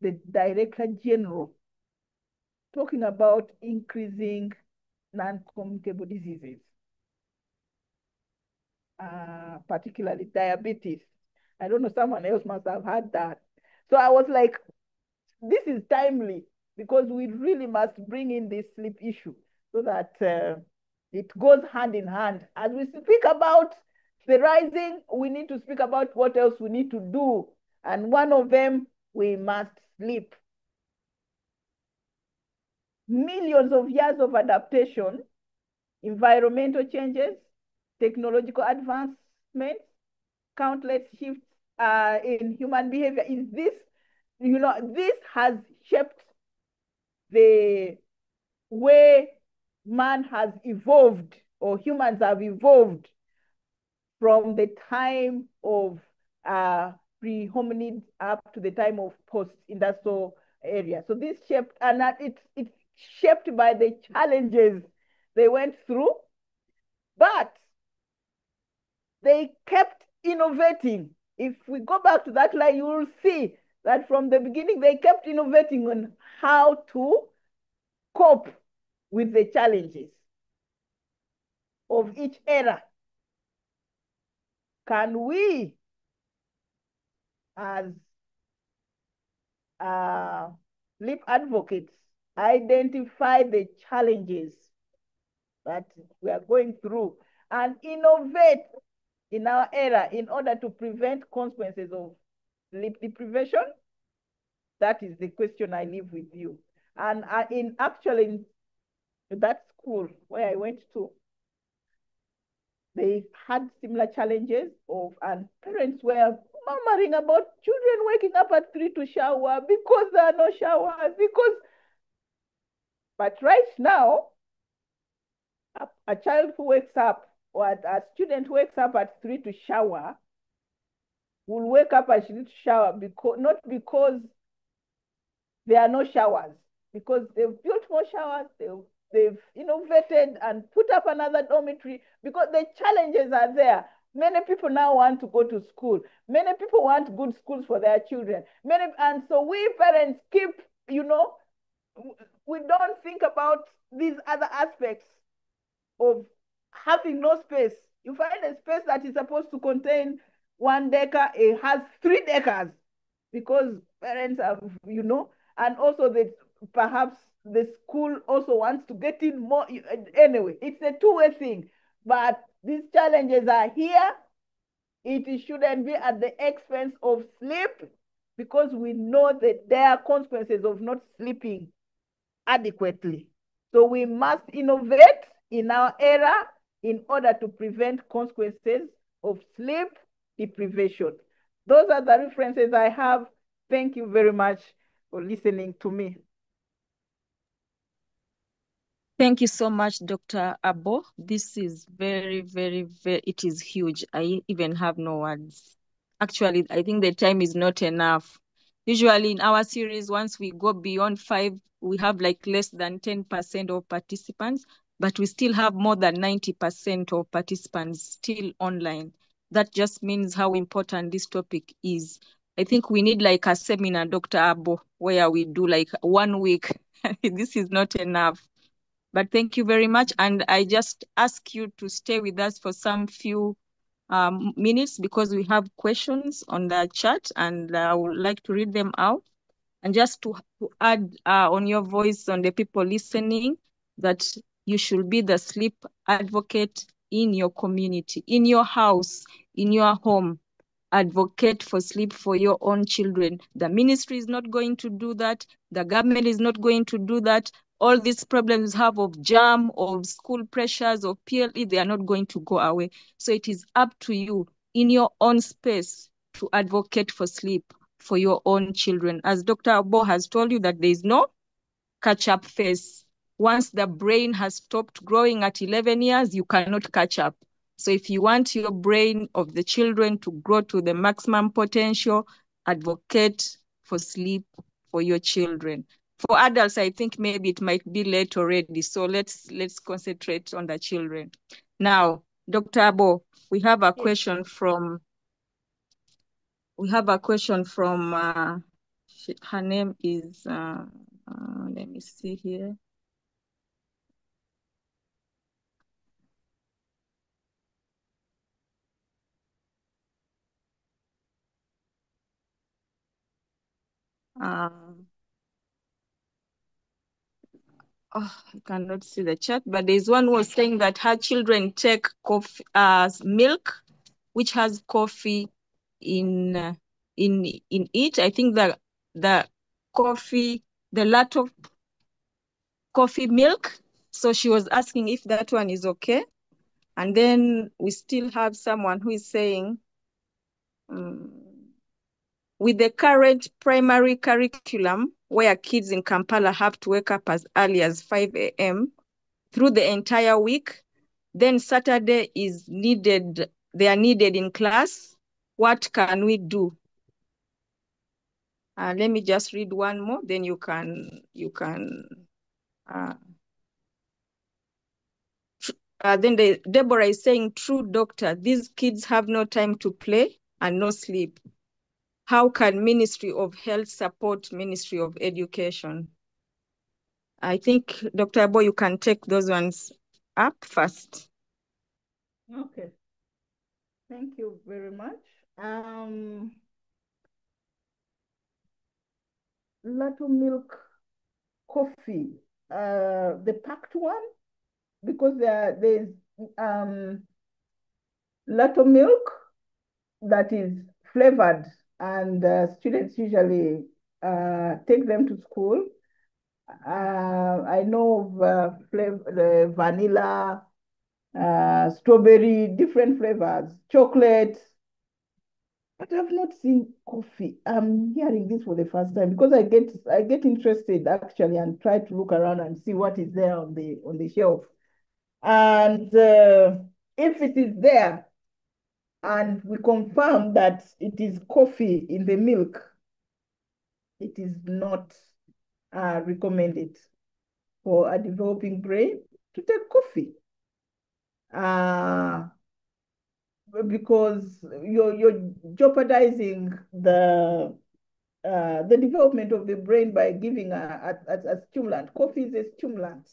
Director General talking about increasing non-communicable diseases, particularly diabetes. I don't know, someone else must have had that. So I was like, this is timely, because we really must bring in this sleep issue so that it goes hand in hand. As we speak about the rising, we need to speak about what else we need to do. And one of them, we must sleep. Millions of years of adaptation, environmental changes, technological advancements, countless shifts in human behavior. This has shaped the way man has evolved, or humans have evolved, from the time of pre-hominid up to the time of post-industrial area. So this shaped, and it's shaped by the challenges they went through, but they kept innovating. If we go back to that line, you will see that from the beginning, they kept innovating on how to cope with the challenges of each era. Can we, as sleep advocates, identify the challenges that we are going through and innovate in our era in order to prevent consequences of sleep deprivation? That is the question I leave with you. And in that school where I went to, they had similar challenges and parents were murmuring about children waking up at 3 to shower because there are no showers, because But right now, a child who wakes up or a student who wakes up at 3 to shower will wake up at 3 to shower because not because there are no showers, because they've built more showers, they've innovated and put up another dormitory because the challenges are there. Many people now want to go to school. Many people want good schools for their children. And so we parents keep, we don't think about these other aspects of having no space. You find a space that is supposed to contain 1 acre, it has 3 acres because parents have, and also that perhaps the school also wants to get in more. Anyway, it's a two-way thing. But these challenges are here. It shouldn't be at the expense of sleep because we know that there are consequences of not sleeping adequately. So we must innovate in our era in order to prevent consequences of sleep deprivation. Those are the references I have. Thank you very much for listening to me. Thank you so much, Dr. Abbo. This is very, very, very, it is huge. I even have no words. Actually, I think the time is not enough. Usually in our series, once we go beyond 5, we have like less than 10% of participants, but we still have more than 90% of participants still online. That just means how important this topic is. I think we need like a seminar, Dr. Abbo, where we do like 1 week. This is not enough. But thank you very much. And I just ask you to stay with us for some few minutes because we have questions on the chat and I would like to read them out. And just to add on your voice on the people listening that you should be the sleep advocate in your community, in your house, in your home. Advocate for sleep for your own children. The ministry is not going to do that. The government is not going to do that. All these problems have of jam, of school pressures, of PLE, they are not going to go away. So it is up to you in your own space to advocate for sleep for your own children. As Dr. Abbo has told you that there is no catch-up phase. Once the brain has stopped growing at 11 years, you cannot catch up. So if you want your brain of the children to grow to the maximum potential, advocate for sleep for your children. For adults, I think maybe it might be late already. So let's concentrate on the children. Now, Dr. Abbo, we have a question from her name is let me see here. I cannot see the chat, but there's one who was saying that her children take coffee, milk, which has coffee in it. I think the coffee, the lot of coffee milk. So she was asking if that one is okay. And then we still have someone who is saying, with the current primary curriculum, where kids in Kampala have to wake up as early as 5 a.m. through the entire week, then Saturday is needed, they are needed in class. What can we do? Let me just read one more, then you can then Deborah is saying, true doctor, these kids have no time to play and no sleep. How can Ministry of Health support Ministry of Education? I think, Dr. Abbo, you can take those ones up first. Okay. Thank you very much. Latto milk coffee, the packed one, because there's Latto milk that is flavored, and students usually take them to school. I know of the vanilla, strawberry, different flavors, chocolate. But I've not seen coffee. I'm hearing this for the first time because I get interested actually and try to look around and see what is there on the shelf. And if it is there and we confirm that it is coffee in the milk, it is not recommended for a developing brain to take coffee. Because you're jeopardizing the development of the brain by giving a stimulant. Coffee is a stimulant.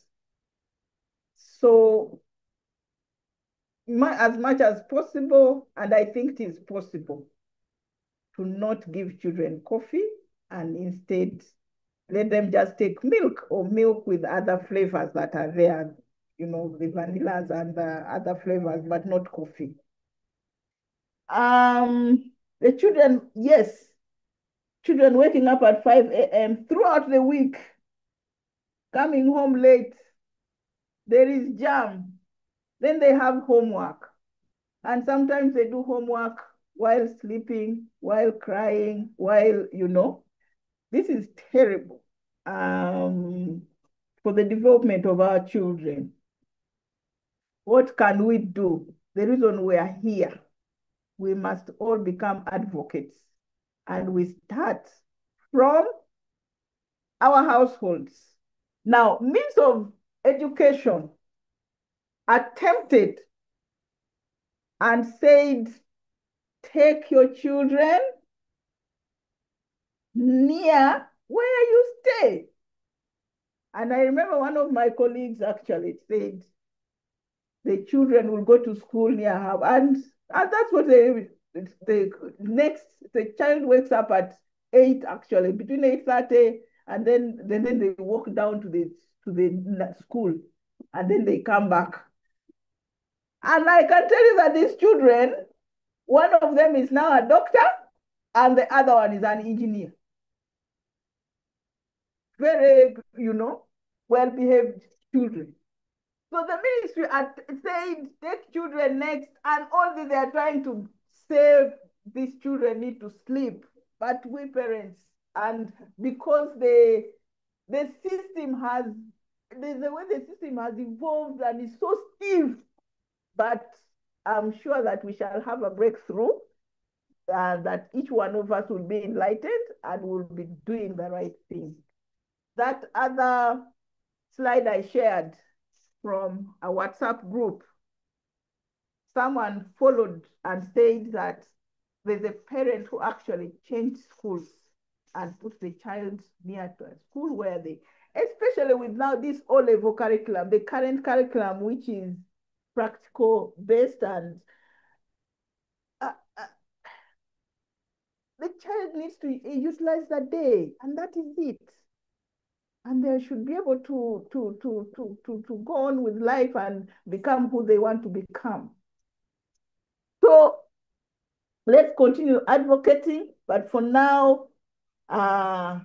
So as much as possible, and I think it is possible, to not give children coffee and instead let them just take milk or milk with other flavors that are there, the vanillas and the other flavors, but not coffee. The children, yes, children waking up at 5 a.m. throughout the week, coming home late, there is jam, then they have homework. And sometimes they do homework while sleeping, while crying, this is terrible for the development of our children. What can we do? The reason we are here, we must all become advocates. And we start from our households. Now, means of education attempted and said, take your children near where you stay. And I remember one of my colleagues actually said, the children will go to school near her. And that's what the child wakes up at 8, actually, between 8:30, and then they walk down to the school, and then they come back. And I can tell you that these children, one of them is now a doctor, and the other one is an engineer. Very, well-behaved children. So the ministry said, take children next, and only they are trying to say these children need to sleep. But we parents, and because the system has, the way the system has evolved and is so stiff, but I'm sure that we shall have a breakthrough, that each one of us will be enlightened and will be doing the right thing. That other slide I shared from a WhatsApp group, someone followed and said that there's a parent who actually changed schools and put the child near to a school where especially with now this O-level curriculum, the current curriculum, which is practical based, and the child needs to utilize the day, and that is it. And they should be able to go on with life and become who they want to become. So let's continue advocating, but for now, the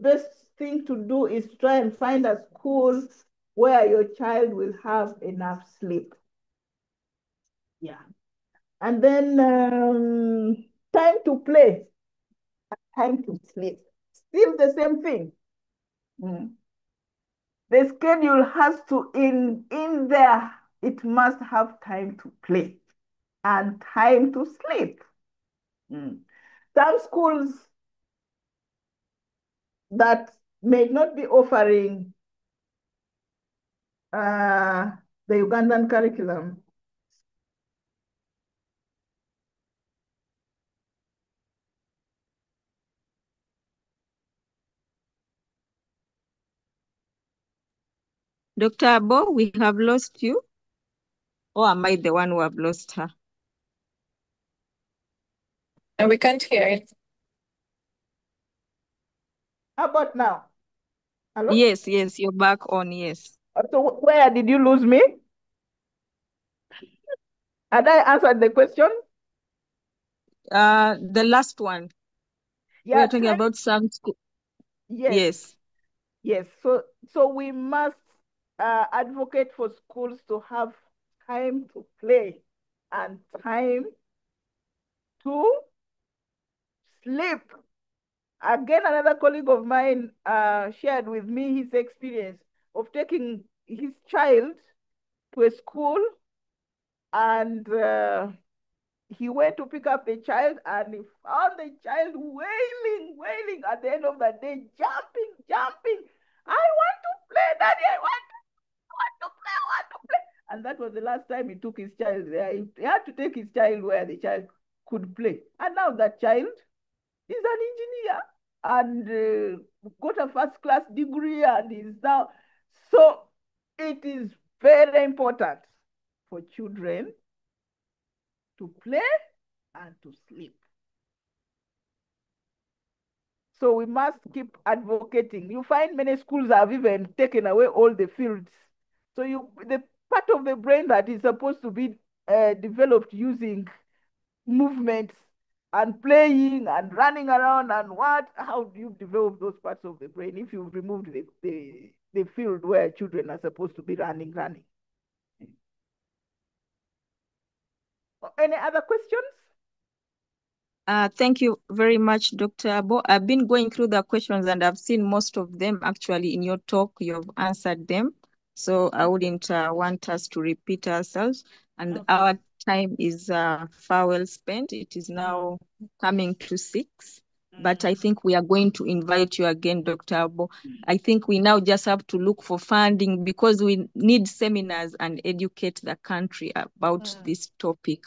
best thing to do is to try and find a school where your child will have enough sleep. Yeah. And then time to play, time to sleep. Still the same thing. The schedule has to, in there, it must have time to play and time to sleep. Some schools that may not be offering the Ugandan curriculum. Dr. Abbo, we have lost you. Or am I the one who have lost her? And we can't hear it. How about now? Hello? Yes, you're back on, yes. So where did you lose me? Had I answered the question? The last one. Yeah, we are talking about some school. Yes. So we must advocate for schools to have time to play and time to sleep. Again, another colleague of mine shared with me his experience of taking his child to a school, and he went to pick up the child and he found the child wailing at the end of the day, jumping. I want to play, Daddy. I want to play, I want to play. And that was the last time he took his child there. He had to take his child where the child could play. And now that child is an engineer and got a first class degree and is now. So it is very important for children to play and to sleep. So we must keep advocating. You find many schools have even taken away all the fields. So the part of the brain that is supposed to be developed using movements and playing and running around and how do you develop those parts of the brain if you've removed the field where children are supposed to be running? Any other questions? Thank you very much, Dr. Abbo. I've been going through the questions and I've seen most of them actually in your talk. You've answered them. So I wouldn't want us to repeat ourselves. And our time is far well spent. It is now coming to 6. But I think we are going to invite you again, Dr. Abbo. I think we now just have to look for funding because we need seminars and educate the country about this topic.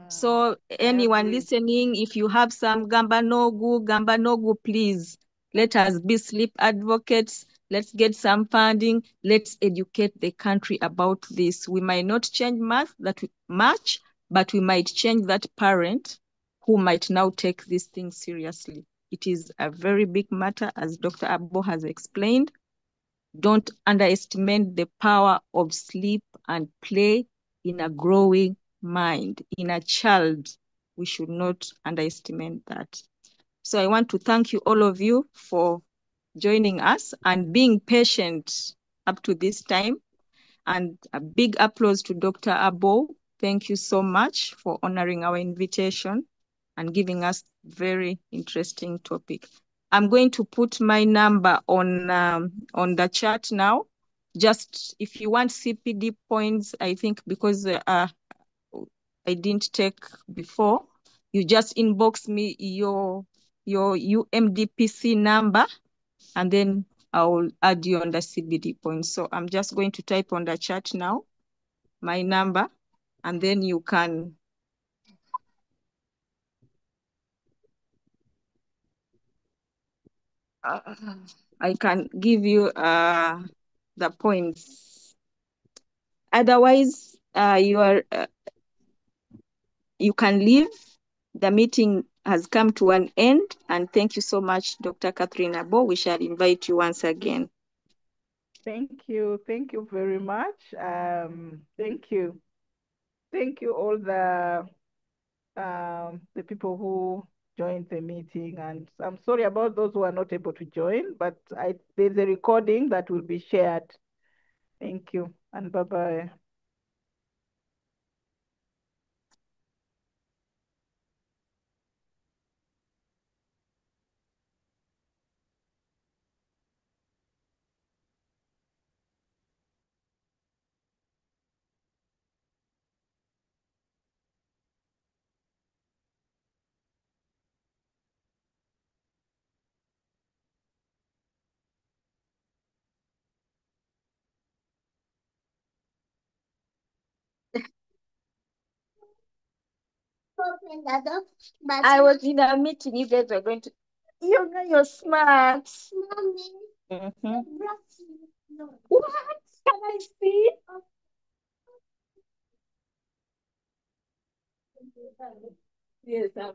So anyone listening, if you have some gamba nogu, please let us be sleep advocates. Let's get some funding. Let's educate the country about this. We might not change much, but we might change that parent who might now take this thing seriously. It is a very big matter, as Dr. Abbo has explained. Don't underestimate the power of sleep and play in a growing mind. In a child, we should not underestimate that. So I want to thank you, all of you, for joining us and being patient up to this time. And a big applause to Dr. Abbo. Thank you so much for honoring our invitation and giving us very interesting topic. I'm going to put my number on the chat now. Just if you want CPD points, I think because I didn't take before, you just inbox me your UMDPC number, and then I'll add you on the CBD points. So I'm just going to type on the chat now my number, and then you can I can give you the points. Otherwise, you can leave. The meeting has come to an end, and thank you so much, Dr. Catherine Abbo. We shall invite you once again. Thank you very much. Thank you all the people who joined the meeting, and I'm sorry about those who are not able to join, but there's a recording that will be shared. Thank you, and bye-bye. I was in a meeting. You guys are going to. You're smart. Mommy. What? Can I see? Yes, I'm